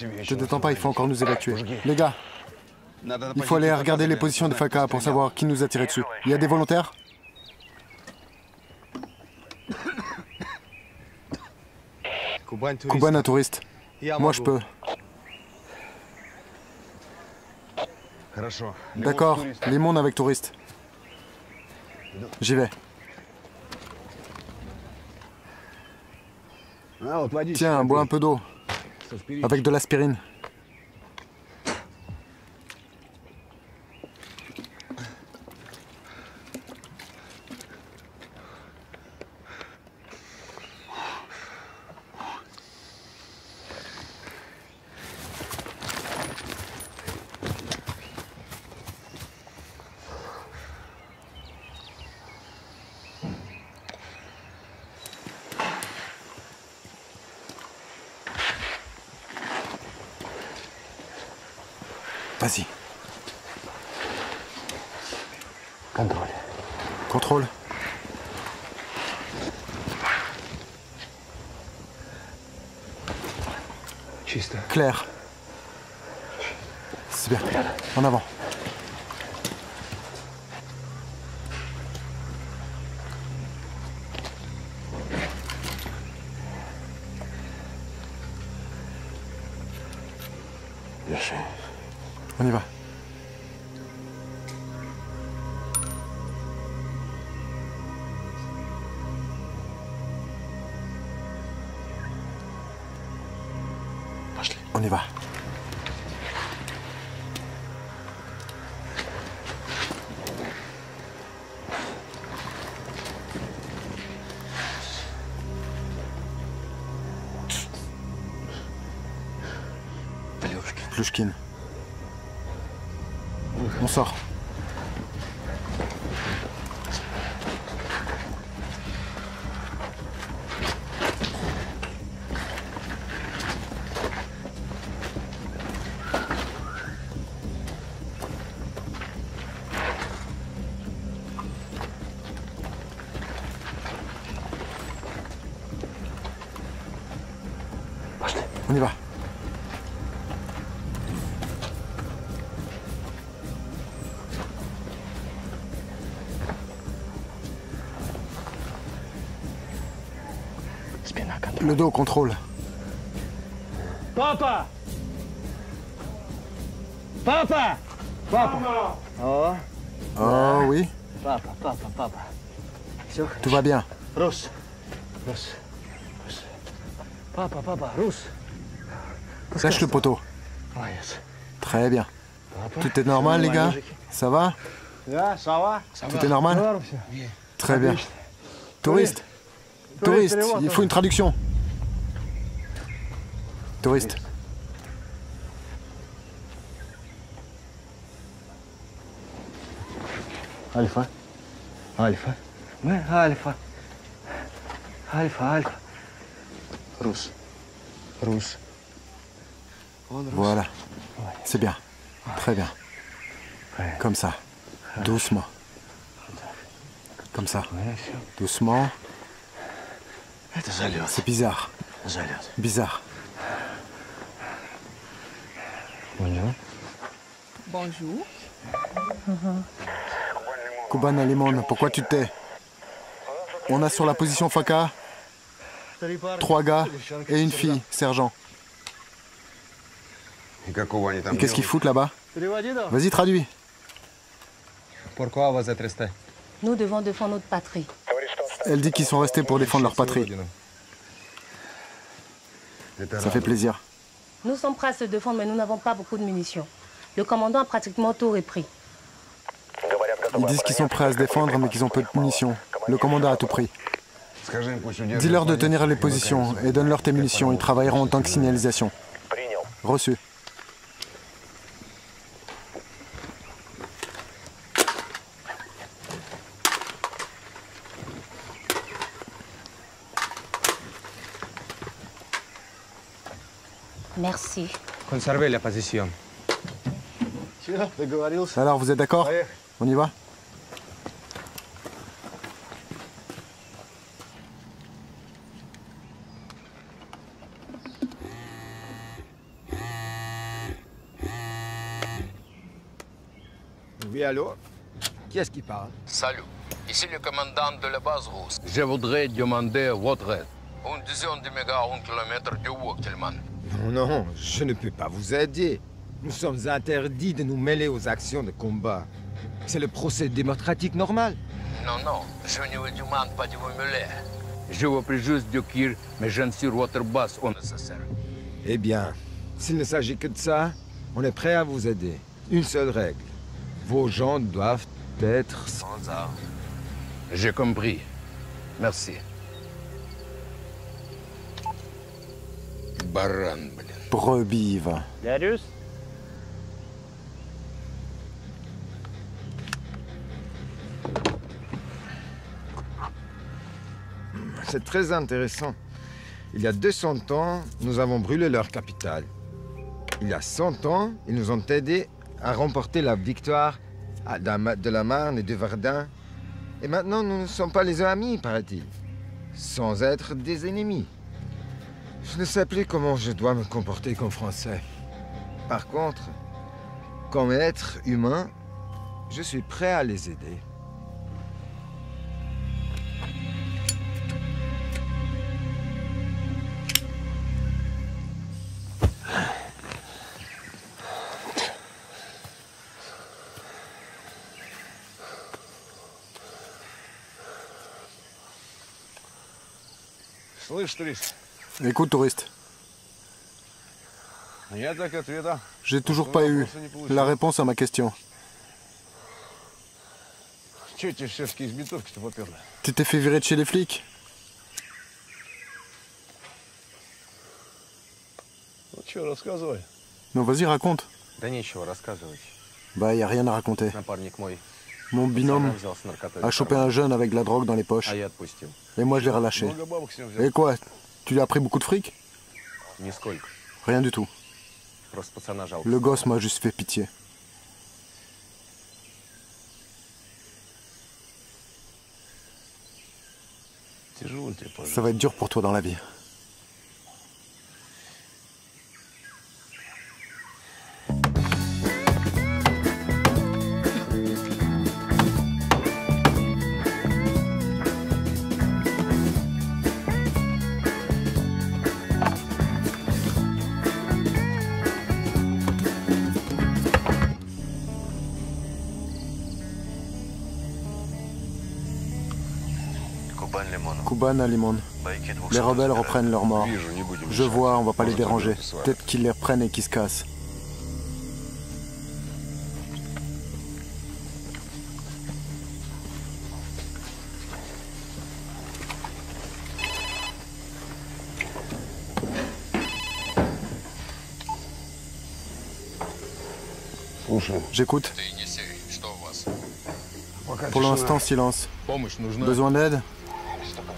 Je te détends pas, il faut encore nous évacuer. Les gars, il faut aller regarder les positions des Faka pour savoir qui nous a tiré dessus. Il y a des volontaires? Kuban, un touriste. Moi, je peux. D'accord, les mondes avec touristes. J'y vais. Tiens, bois un peu d'eau. Avec de l'aspirine. Vas-y. Contrôle. Contrôle. Claire. C'est bien. En avant. On y va. On y va. Pljushkin. On sort. On y va. Le dos, contrôle. Papa! Papa! Papa! Oh. Oh oui. Papa. Tout va bien. Rus. Papa, Rus. Lâche le poteau. Très bien. Tout est normal, les gars? Ça va? Tout est normal? Très bien. Touriste, il faut une traduction. Touriste. Alpha. Rus. Voilà. C'est bien. Très bien. Comme ça. Doucement. Comme ça. Doucement. C'est bizarre. Bizarre. Bonjour. Kuban Alimon, pourquoi tu te tais? On a sur la position Faka 3 gars et une fille, sergent. Et qu'est-ce qu'ils foutent là-bas? Vas-y, traduis. Pourquoi vous êtes restés? Nous devons défendre notre patrie. Elle dit qu'ils sont restés pour défendre leur patrie. Ça fait plaisir. Nous sommes prêts à se défendre, mais nous n'avons pas beaucoup de munitions. Le commandant a pratiquement tout repris. Ils disent qu'ils sont prêts à se défendre, mais qu'ils ont peu de munitions. Le commandant a tout pris. Dis-leur de tenir les positions et donne-leur tes munitions. Ils travailleront en tant que signalisation. Reçu. Merci. Conservez la position. Alors, vous êtes d'accord? On y va? Oui, allô? Qui est-ce qui parle? Salut. Ici le commandant de la base russe. Je voudrais demander votre aide. Une dizaine de mégas à 1 kilomètre de Woktelman. Non, je ne peux pas vous aider. Nous sommes interdits de nous mêler aux actions de combat. C'est le procès démocratique normal. Non, je ne vous demande pas de vous mêler. Je vous prie juste de dire, mais je ne suis votre base au nécessaire. Eh bien, s'il ne s'agit que de ça, on est prêt à vous aider. Une seule règle. Vos gens doivent être sans armes. J'ai compris. Merci. Baran, Brebis, va. Darius? C'est très intéressant. Il y a 200 ans, nous avons brûlé leur capitale. Il y a 100 ans, ils nous ont aidés à remporter la victoire de la Marne et de Verdun. Et maintenant, nous ne sommes pas les amis, paraît-il. Sans être des ennemis. Je ne sais plus comment je dois me comporter comme Français. Par contre, comme être humain, je suis prêt à les aider. Écoute, touriste. J'ai toujours pas eu la réponse à ma question. Tu t'es fait virer de chez les flics? Non, vas-y, raconte. Bah, y a rien à raconter. Mon binôme a chopé un jeune avec de la drogue dans les poches. Et moi, je l'ai relâché. Et quoi? Tu lui as pris beaucoup de fric? Rien du tout. Le gosse m'a juste fait pitié. Ça va être dur pour toi dans la vie. Kuban à Limon. Les rebelles reprennent leur mort. Je vois, on va pas les déranger. Peut-être qu'ils les reprennent et qu'ils se cassent. J'écoute. Pour l'instant, silence. Besoin d'aide?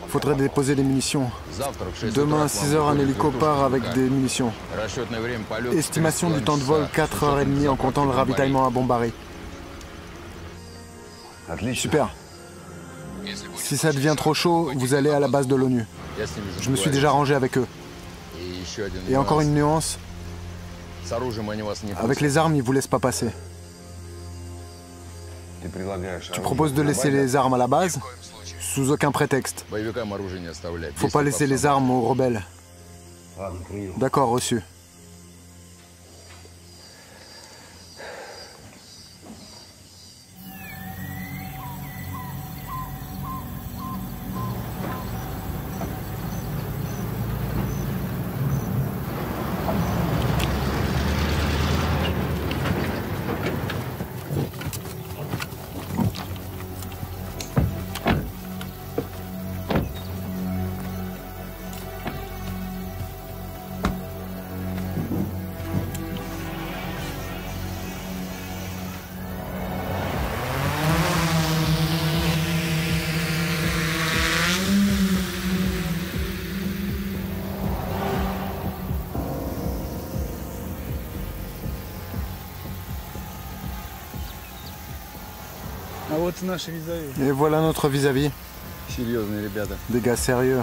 Faudrait déposer des munitions. Demain à 6 h, un hélico part avec des munitions. Estimation du temps de vol, 4 h 30 en comptant le ravitaillement à Bombari. Super. Si ça devient trop chaud, vous allez à la base de l'ONU. Je me suis déjà rangé avec eux. Et encore une nuance. Avec les armes, ils vous laissent pas passer. Tu proposes de laisser les armes à la base? Sous aucun prétexte. Faut pas laisser les armes aux rebelles. D'accord, reçu. Et voilà notre vis-à-vis. Des gars sérieux.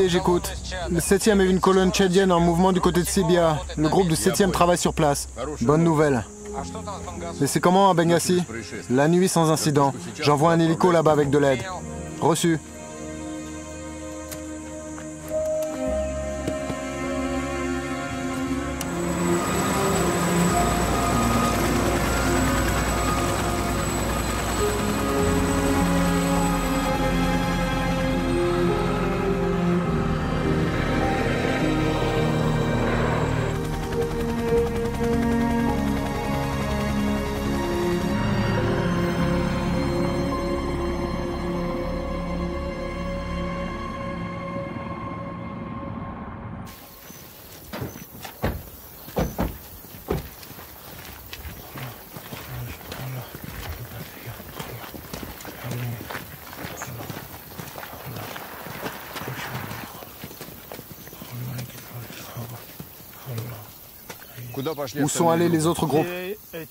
J'écoute. Le 7e a eu une colonne tchadienne en mouvement du côté de Sibia. Le groupe du 7e travaille sur place. Bonne nouvelle. Mais c'est comment à Benghazi? La nuit sans incident. J'envoie un hélico là-bas avec de l'aide. Reçu. Où sont allés les autres groupes?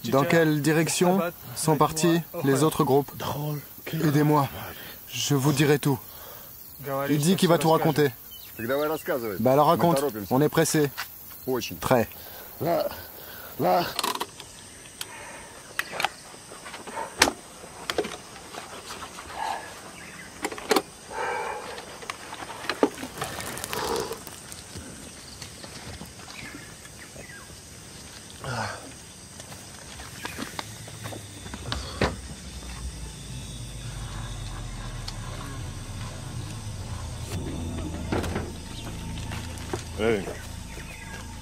Dans quelle direction sont partis les autres groupes? Aidez-moi, je vous dirai tout. Il dit qu'il va tout raconter. Bah alors raconte, on est pressé. Très. Hey,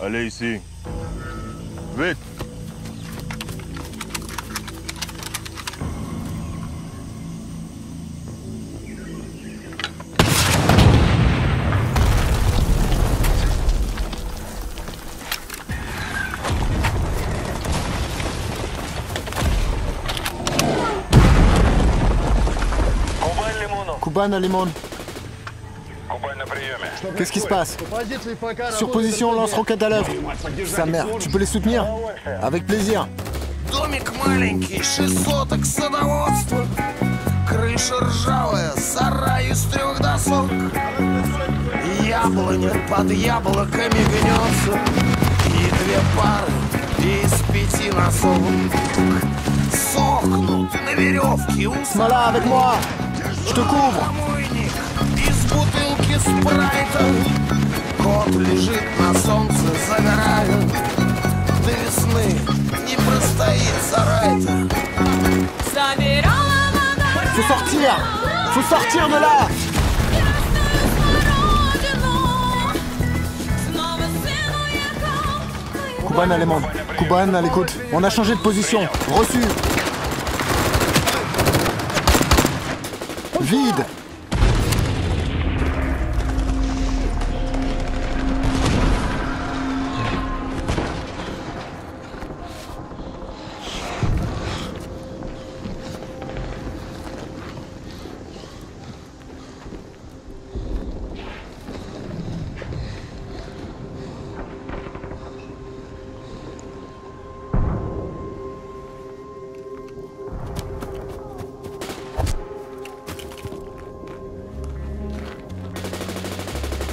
allez ici. Vite. Kuban à Limon. Qu'est-ce qui se passe? Sur position, lance-roquette à l'œuvre. Sa mère, tu peux les soutenir? Avec plaisir. Домик маленький, 6 соток садоводства. Крыша ржавая, сарай из 3 досок. Яблоня под яблоками гнется. И 2 пары из 5 носок. Сохнут на веревке у Смола, avec moi. Je te couvre. Из бутылки спрайта. Кот лежит на солнце, загорая. До весны не простоит сарай-то. Faut sortir. Faut sortir de là. Kuban à l'aimant. Kuban à l'écoute. On a changé de position. Reçu. Vide.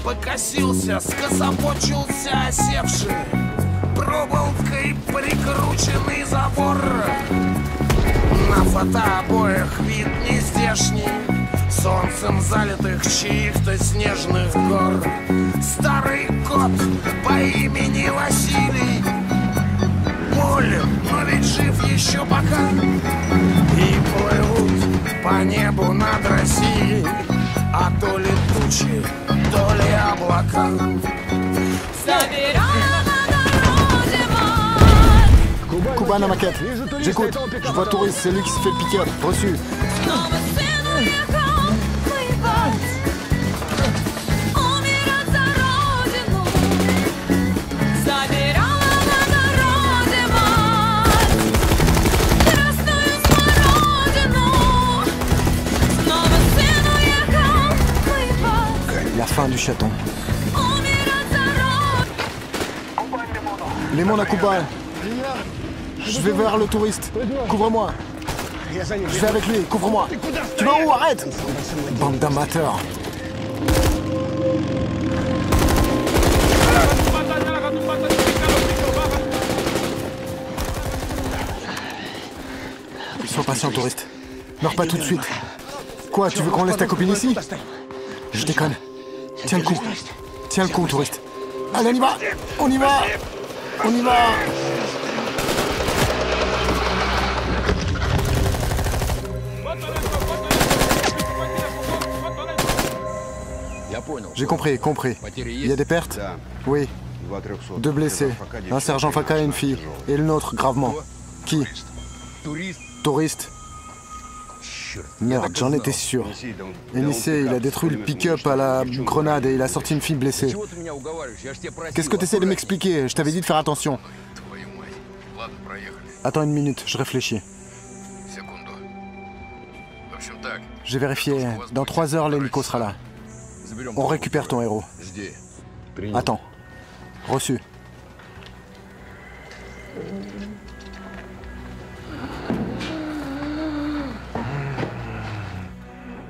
Покосился, скособочился осевший, проволокой прикрученный забор. На фотообоях вид нездешний, солнцем залитых чьих-то снежных гор. Старый кот по имени Василий, болен, но ведь жив еще пока. И плывут по небу над Россией, а то ли тучи, то ли облака. Kuban à maquette. J'écoute. Je vois touriste, c'est lui qui se fait le pick-up. Reçu. La fin du chaton. Les mondes à Kuban. Je vais vers le touriste. Couvre-moi. Je vais avec lui. Couvre-moi. Tu vas où? Arrête! Bande d'amateurs. Sois patient, touriste. Meurs pas tout de suite. Quoi, tu veux qu'on laisse ta copine ici? Je déconne. Tiens le coup. Tiens le coup, touriste. Allez, on y va. On y va. On y va. J'ai compris, compris. Il y a des pertes? Oui. 2 blessés. Un sergent Faka et une fille. Et le nôtre, gravement. Qui? Touriste. Merde, j'en étais sûr. Enissé, il a détruit le pick-up à la grenade et il a sorti une fille blessée. Qu'est-ce que tu essaies de m'expliquer? Je t'avais dit de faire attention. Attends une minute, je réfléchis. J'ai vérifié. Dans 3 heures, l'hélico sera là. On récupère ton héros. Attends. Reçu.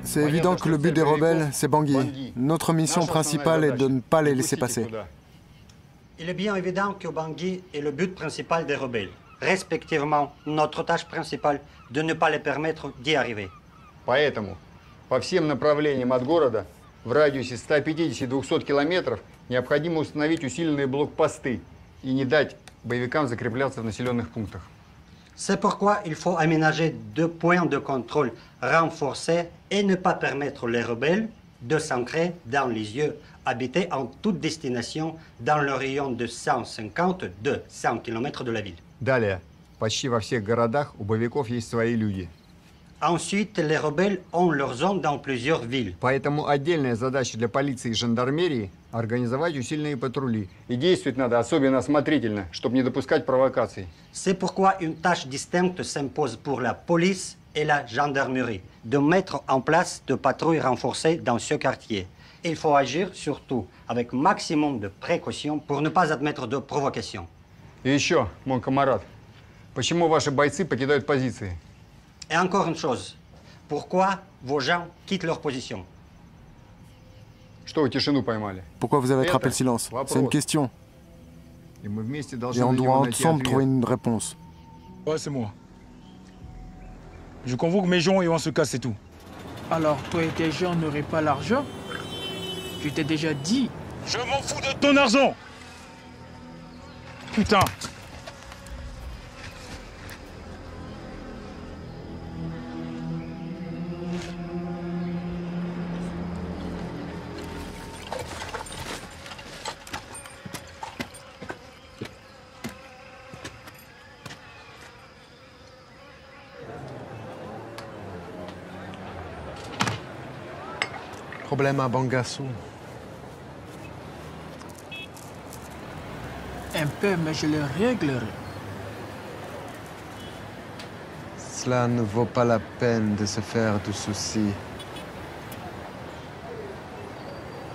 C'est évident que le but des rebelles, c'est Bangui. Notre mission principale est de ne pas les laisser passer. Il est bien évident que Bangui est le but principal des rebelles. Respectivement, notre tâche principale de ne pas les permettre d'y arriver. Поэтому по всем направлениям от города в радиусе 150-200 километров необходимо установить усиленные блокпосты и не дать боевикам закрепляться в населенных пунктах. C'est pourquoi il faut aménager 2 points de contrôle renforcés et ne pas permettre les rebelles de s'ancrer dans les lieux habités en toute destination dans le rayon de 150-200 km de la ville. Далее, почти во всех городах у боевиков есть свои люди. Ensuite, les rebelles ont leur zone dans plusieurs villes. Поэтому отдельная задача для полиции и жандармерии – организовать усиленные патрули. И действовать надо особенно осмотрительно, чтобы не допускать провокаций. C'est pourquoi une tâche distincte s'impose pour la police et la gendarmerie, de mettre en place de patrouilles renforcées dans ce quartier. Il faut agir surtout avec maximum de précaution pour ne pas admettre de provocation. И еще, мой камарад, почему ваши бойцы покидают позиции? Et encore une chose, pourquoi vos gens quittent leur position? Что вы тишину поймали? Pourquoi vous avez attrapé le silence? C'est une question. Et on doit ensemble trouver une réponse. Ouais, c'est moi. Je convoque mes gens et on se casse, c'est tout. Alors, toi et tes gens n'auraient pas l'argent? Je t'ai déjà dit. Je m'en fous de ton argent! Putain! Problème à Bangassou. Un peu, mais je le réglerai. Cela ne vaut pas la peine de se faire de soucis.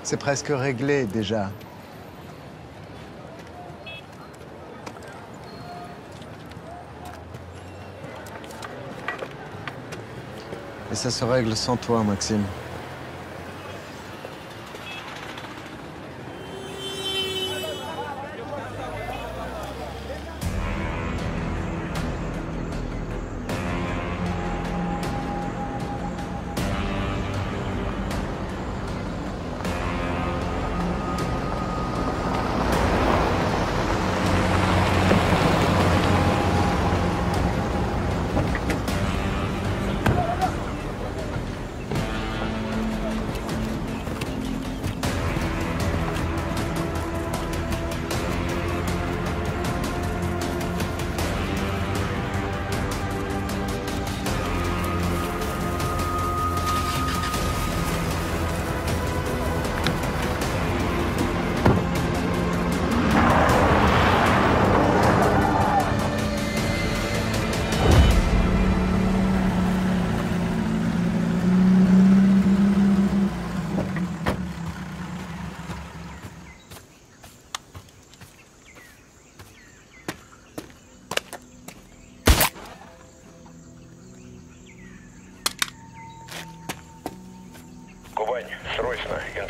C'est presque réglé déjà. Et ça se règle sans toi, Maxime.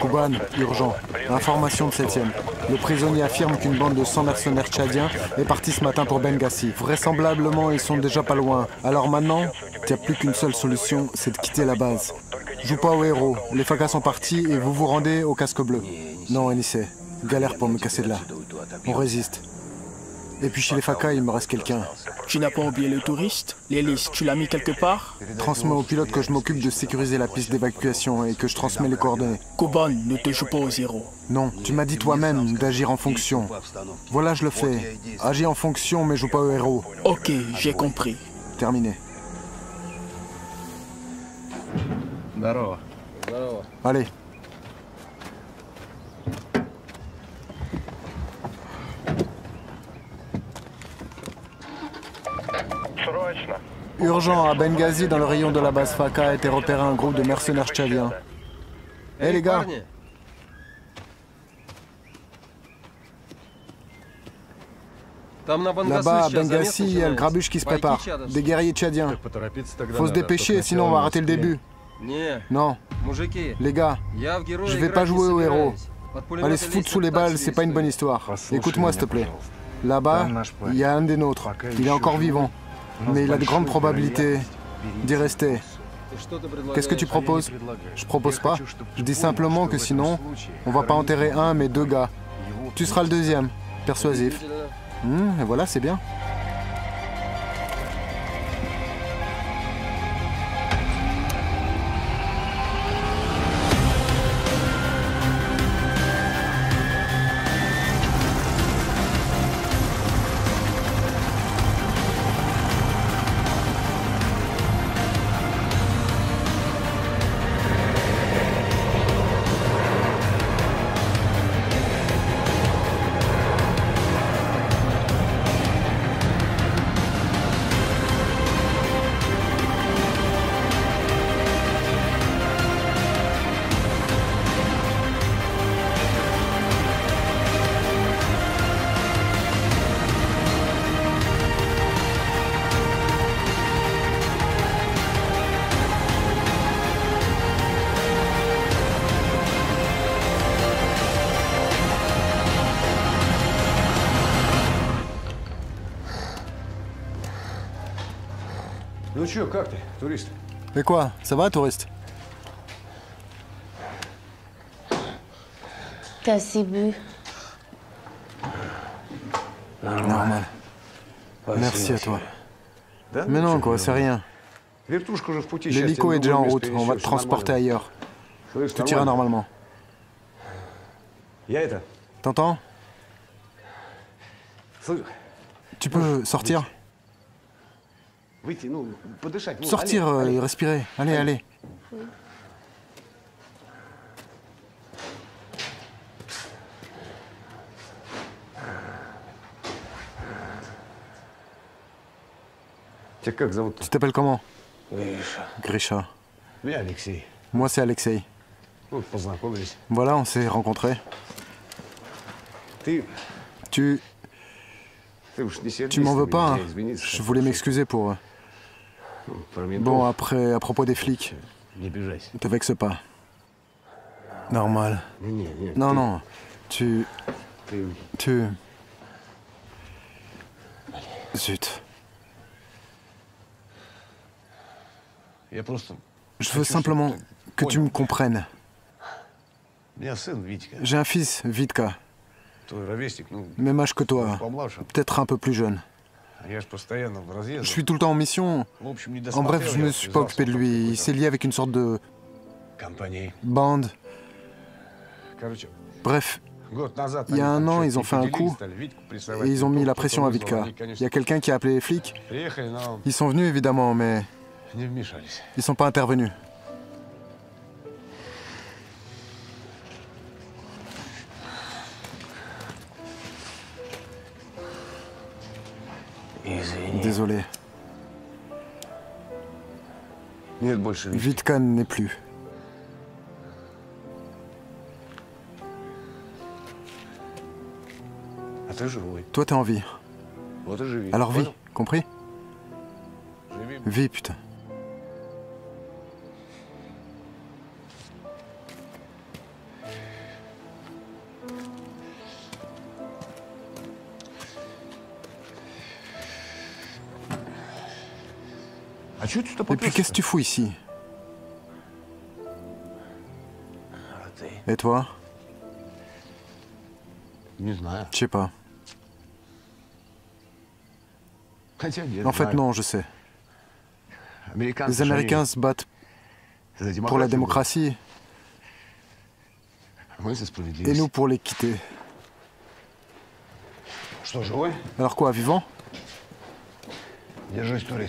Kuban, urgent. Information de 7e. Le prisonnier affirme qu'une bande de 100 mercenaires tchadiens est partie ce matin pour Benghazi. Vraisemblablement, ils sont déjà pas loin. Alors maintenant, il n'y a plus qu'une seule solution, c'est de quitter la base. Joue pas au héros. Les Fakas sont partis et vous vous rendez au casque bleu. Non, Enissé. Galère pour me casser de là. On résiste. Et puis chez les Fakas, il me reste quelqu'un. Tu n'as pas oublié le touriste? L'hélice, tu l'as mis quelque part? Transmets au pilote que je m'occupe de sécuriser la piste d'évacuation et que je transmets les coordonnées. Kuban, ne te joue pas au zéro. Non, tu m'as dit toi-même d'agir en fonction. Voilà, je le fais. Agis en fonction, mais joue pas au héros. Ok, j'ai compris. Terminé. Здорово. Allez. Urgent, à Benghazi, dans le rayon de la base Faka, a été repéré un groupe de mercenaires tchadiens. Hé les gars! Là-bas, à Benghazi, il y a le grabuge qui se prépare. Des guerriers tchadiens. Faut se dépêcher, sinon on va rater le début. Non. Les gars, je vais pas jouer au héros. Aller se foutre sous les balles, c'est pas une bonne histoire. Écoute-moi, s'il te plaît. Là-bas, il y a un des nôtres. Il est encore vivant. Mais il a de grandes probabilités d'y rester. Qu'est-ce que tu proposes? Je propose pas. Je dis simplement que sinon, on va pas enterrer un, mais deux gars. Tu seras le deuxième. Persuasif. Et voilà, c'est bien. Ну чё, как ты, турист? Mais quoi? Ça va, touriste? T'as assez bu. Normal. Merci à toi. Mais non, quoi, c'est rien. L'hélico est déjà en route, on va te transporter ailleurs. Tout ira normalement. T'entends? Tu peux sortir? Sortir et respirer. Allez, allez. Tu t'appelles comment? Grisha. Moi, c'est Alexei. Voilà, on s'est rencontrés. Tu m'en veux pas, hein? Je voulais m'excuser pour... Bon, après, à propos des flics, ne te vexe pas. Normal. Non, non, tu... Zut. Je veux simplement que tu me comprennes. J'ai un fils, Vitka. Même âge que toi, peut-être un peu plus jeune. Je suis tout le temps en mission. En bref, je ne me suis pas occupé de lui. Il s'est lié avec une sorte de... bande. Bref, il y a un an, ils ont fait un coup et ils ont mis la pression à Vitka. Il y a quelqu'un qui a appelé les flics. Ils sont venus, évidemment, mais... ils sont pas intervenus. Désolé. Vitka n'est plus. Toi, t'es en vie. Alors vis, compris? Vis, putain. Et puis qu'est-ce que tu fous ici? Et toi? Je sais pas. En fait, non, je sais. Les Américains se battent pour la démocratie et nous pour l'équité. Alors quoi, vivant?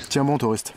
Tiens bon, touriste.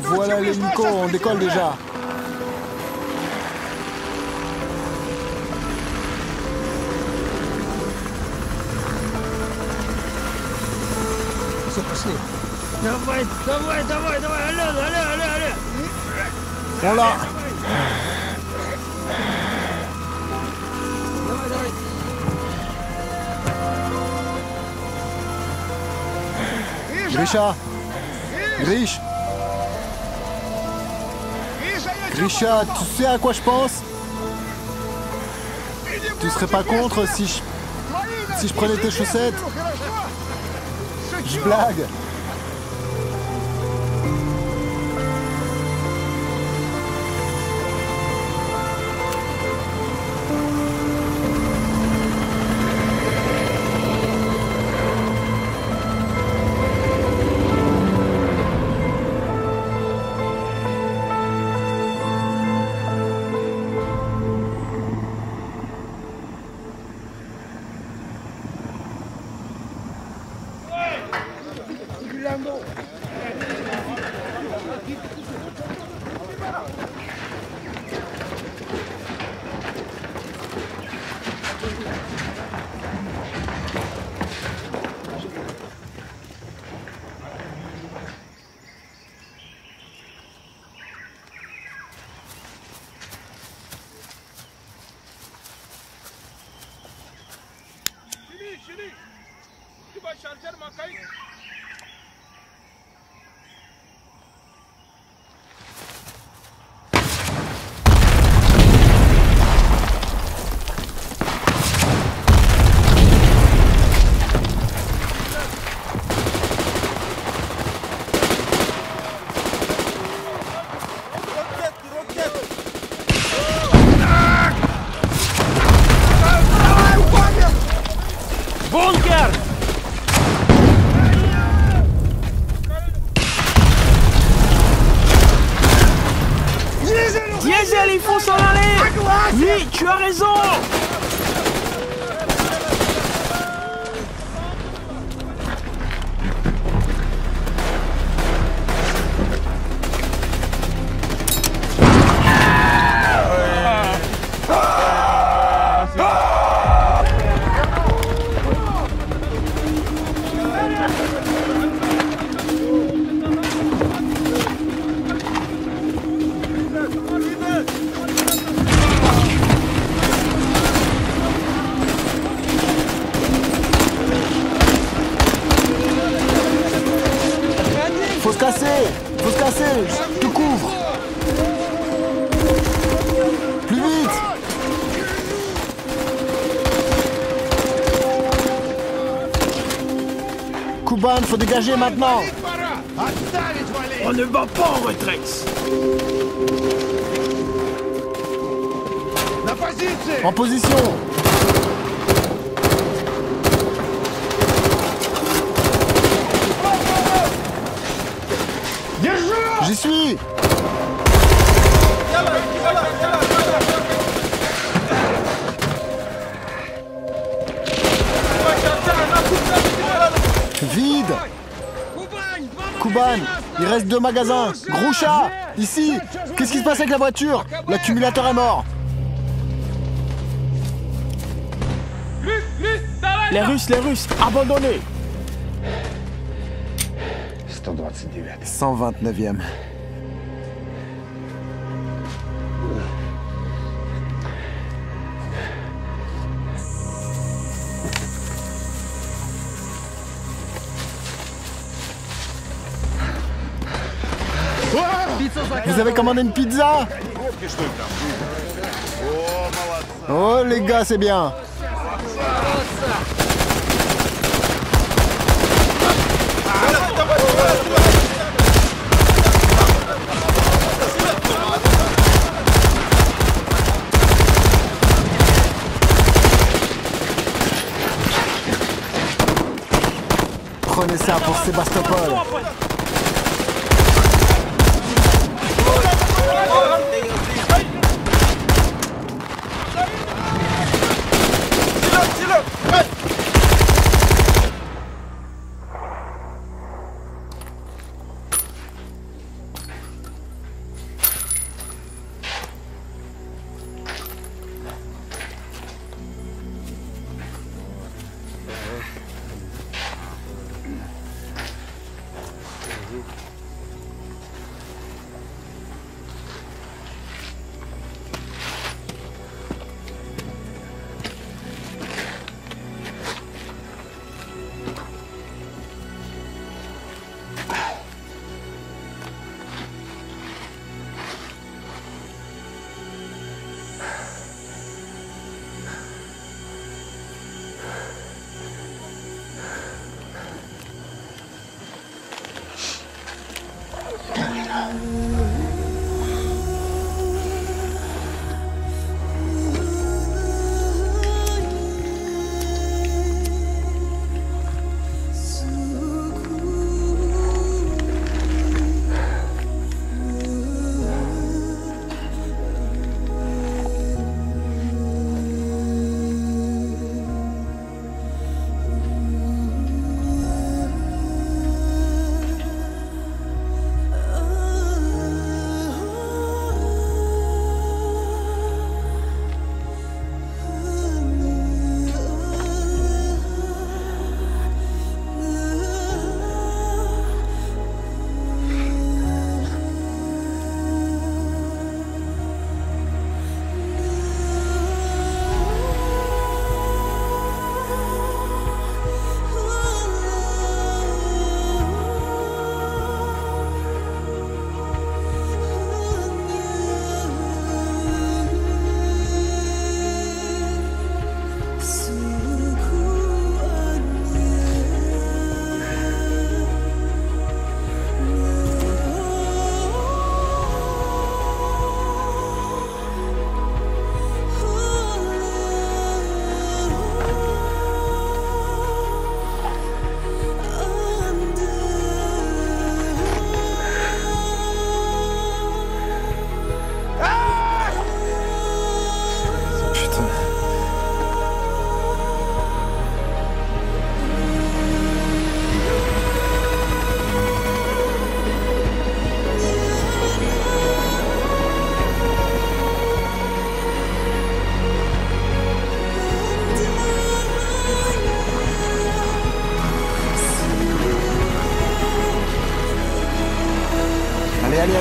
Voilà l'hélico, on décolle déjà. Давай, давай, давай, давай, allez. On l'a. Grisha. Grisha, tu sais à quoi je pense? Tu serais pas contre si je prenais tes chaussettes? Je blague. Tu vas charger ma caille. Bunker! Diesel, il faut s'en aller! Oui, tu as raison! Faut se casser, je te couvre. Plus vite. Kuban, faut dégager maintenant. On ne bat pas en retraite. En position. J'y suis. Vide. Kuban, il reste 2 magasins. Groucha, ici. Qu'est-ce qui se passe avec la voiture? L'accumulateur est mort. Les Russes, abandonnés. 129e. Vous avez commandé une pizza? Oh les gars, c'est bien. Prenez ça pour Sébastopol.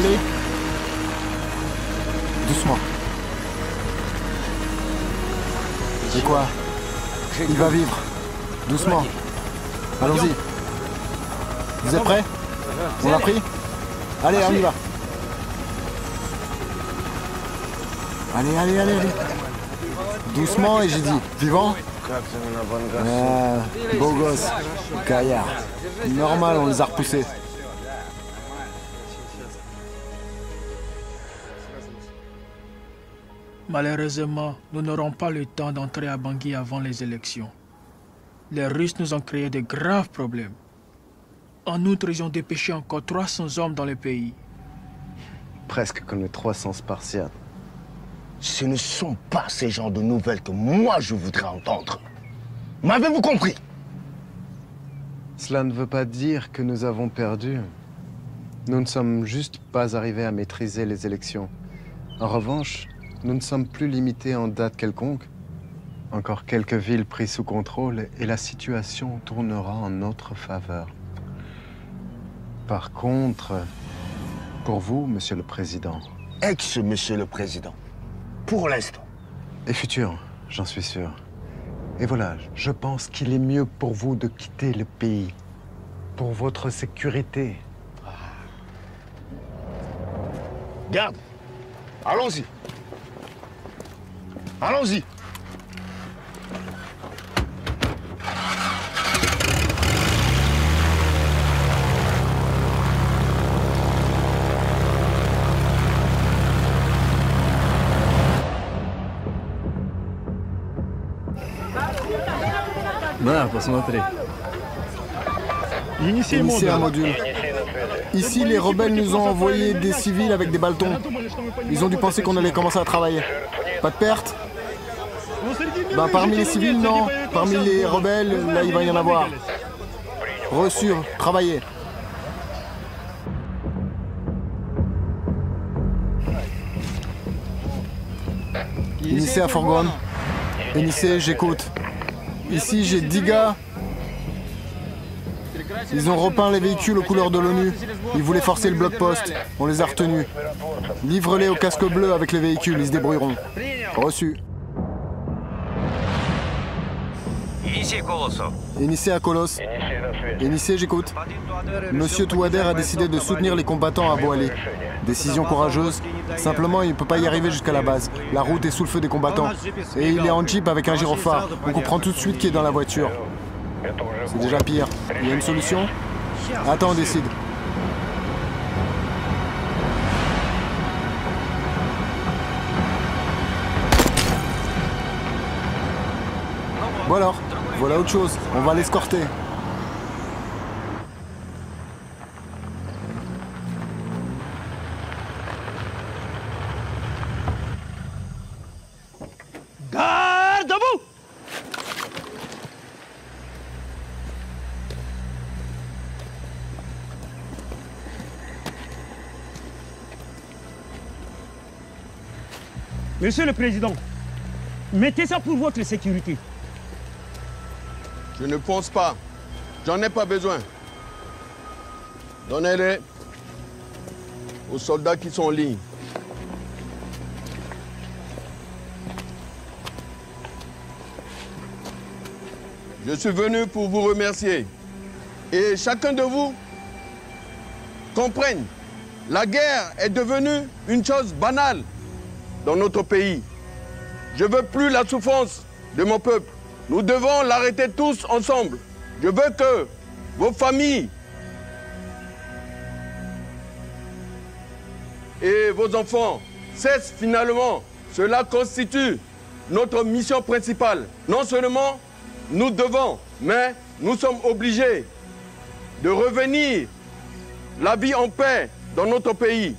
aller. Doucement. C'est quoi? Il va vivre. Doucement. Allons-y. Vous êtes prêts? On l'a pris? Allez, on y va. Allez, allez, allez, allez. Doucement, et j'ai dit, vivant? Beau gosse, gaillard. Normal, on les a repoussés. Malheureusement, nous n'aurons pas le temps d'entrer à Bangui avant les élections. Les Russes nous ont créé de graves problèmes. En outre, ils ont dépêché encore 300 hommes dans le pays. Presque comme les 300 Spartiates. Ce ne sont pas ces genres de nouvelles que moi je voudrais entendre. M'avez-vous compris? Cela ne veut pas dire que nous avons perdu. Nous ne sommes juste pas arrivés à maîtriser les élections. En revanche, nous ne sommes plus limités en date quelconque. Encore quelques villes prises sous contrôle et la situation tournera en notre faveur. Par contre, pour vous, Monsieur le Président... Ex-Monsieur le Président. Pour l'instant. Et futur, j'en suis sûr. Et voilà, je pense qu'il est mieux pour vous de quitter le pays. Pour votre sécurité. Garde. Allons-y. Allons-y. Да, посмотри. Initier un module. Ici, les rebelles nous ont envoyé des civils avec des bâtons. Ils ont dû penser qu'on allait commencer à travailler. Pas de perte? Ben, parmi les civils, non. Parmi les rebelles, là, il va y en avoir. Reçu, travailler. Initier à fourgon. Initier, j'écoute. Ici, j'ai 10 gars. Ils ont repeint les véhicules aux couleurs de l'ONU. Ils voulaient forcer le bloc-poste. On les a retenus. Livre-les au casque bleu avec les véhicules, ils se débrouilleront. Reçu. Initié à Colos. Initié, j'écoute. Monsieur Touader a décidé de soutenir les combattants à Boalé. Décision courageuse. Simplement, il ne peut pas y arriver jusqu'à la base. La route est sous le feu des combattants. Et il est en jeep avec un gyrophare. On comprend tout de suite qui est dans la voiture. C'est déjà pire. Il y a une solution? Attends, on décide. Bon alors, voilà autre chose. On va l'escorter. Garde debout! Monsieur le Président, mettez ça pour votre sécurité. Je ne pense pas. J'en ai pas besoin. Donnez-les aux soldats qui sont en ligne. Je suis venu pour vous remercier. Et chacun de vous comprenne, la guerre est devenue une chose banale dans notre pays. Je ne veux plus la souffrance de mon peuple. Nous devons l'arrêter tous ensemble. Je veux que vos familles et vos enfants cessent finalement. Cela constitue notre mission principale. Non seulement nous devons, mais nous sommes obligés de revenir la vie en paix dans notre pays.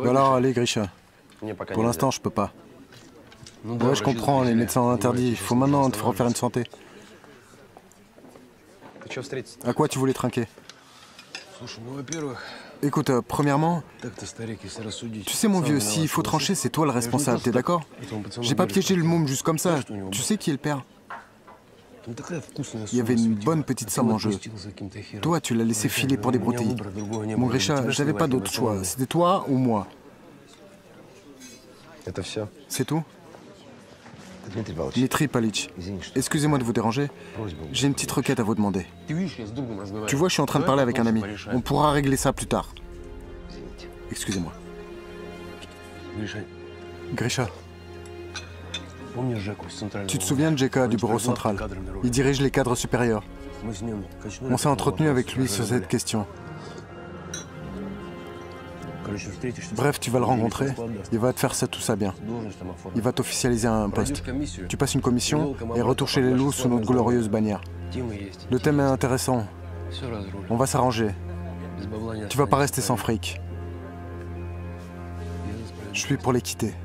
Alors, allez, Grisha. Pour l'instant, je peux pas. Ouais, je comprends, les médecins ont interdit. Il faut maintenant te refaire une santé. À quoi tu voulais trinquer? Écoute, premièrement, tu sais mon vieux, s'il faut trancher, c'est toi le responsable, t'es d'accord? J'ai pas piégé le môme juste comme ça. Tu sais qui est le père? Il y avait une bonne petite somme en jeu. Toi, tu l'as laissé filer pour des broutilles. Mon Grisha, j'avais pas d'autre choix. C'était toi ou moi. C'est tout? Dmitri Palitch, excusez-moi de vous déranger. J'ai une petite requête à vous demander. Tu vois, je suis en train de parler avec un ami. On pourra régler ça plus tard. Excusez-moi. Grisha. Tu te souviens de Jeka du bureau central? Il dirige les cadres supérieurs. On s'est entretenu avec lui sur cette question. Bref, tu vas le rencontrer, il va te faire tout ça bien. Il va t'officialiser un poste. Tu passes une commission et retour chez les loups sous notre glorieuse bannière. Le thème est intéressant. On va s'arranger. Tu vas pas rester sans fric. Je suis pour les quitter.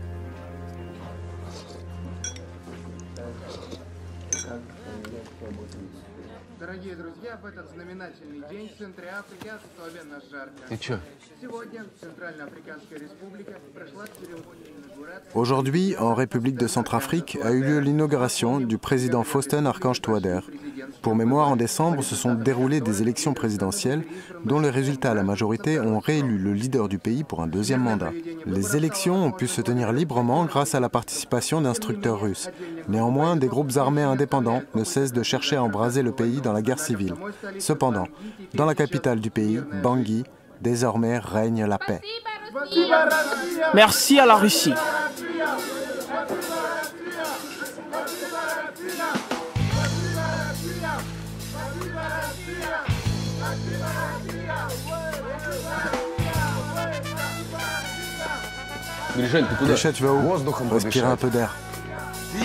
Дорогие друзья, в этот знаменательный день в центре Африки особенно жарко. Ты чё? Сегодня Центральноафриканская республика прошла церемонию инаугурации. Aujourd'hui, en République de Centrafrique, a eu lieu l'inauguration du président Faustin Archange Touadéra. Pour mémoire, en décembre, se sont déroulées des élections présidentielles dont les résultats à la majorité ont réélu le leader du pays pour un deuxième mandat. Les élections ont pu se tenir librement grâce à la participation d'instructeurs russes. Néanmoins, des groupes armés indépendants ne cessent de chercher à embraser le pays dans la guerre civile. Cependant, dans la capitale du pays, Bangui, désormais règne la paix. Merci à la Russie. Grisha, tu vas où? Respirer un peu d'air.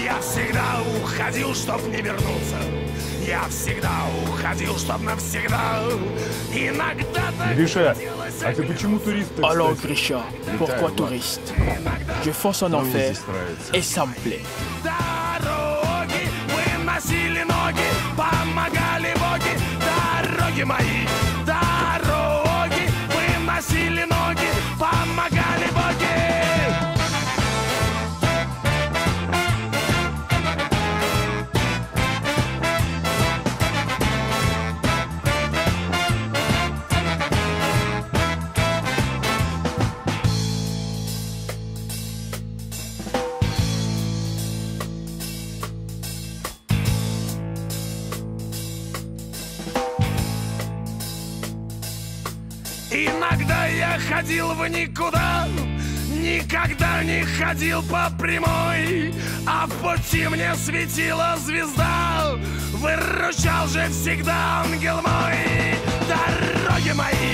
Я всегда уходил, чтоб не вернуться. Я всегда уходил, чтоб навсегда. Иногда так Grisha, а ты почему турист? Alors Grisha, pourquoi touriste? Je fonce en enfer et ça me plaît. Дороги выносили ноги, помогали боги. Дороги мои, дороги выносили ноги, помогали боги. Иногда я ходил в никуда, никогда не ходил по прямой, а в пути мне светила звезда, выручал же всегда ангел мой. Дороги мои,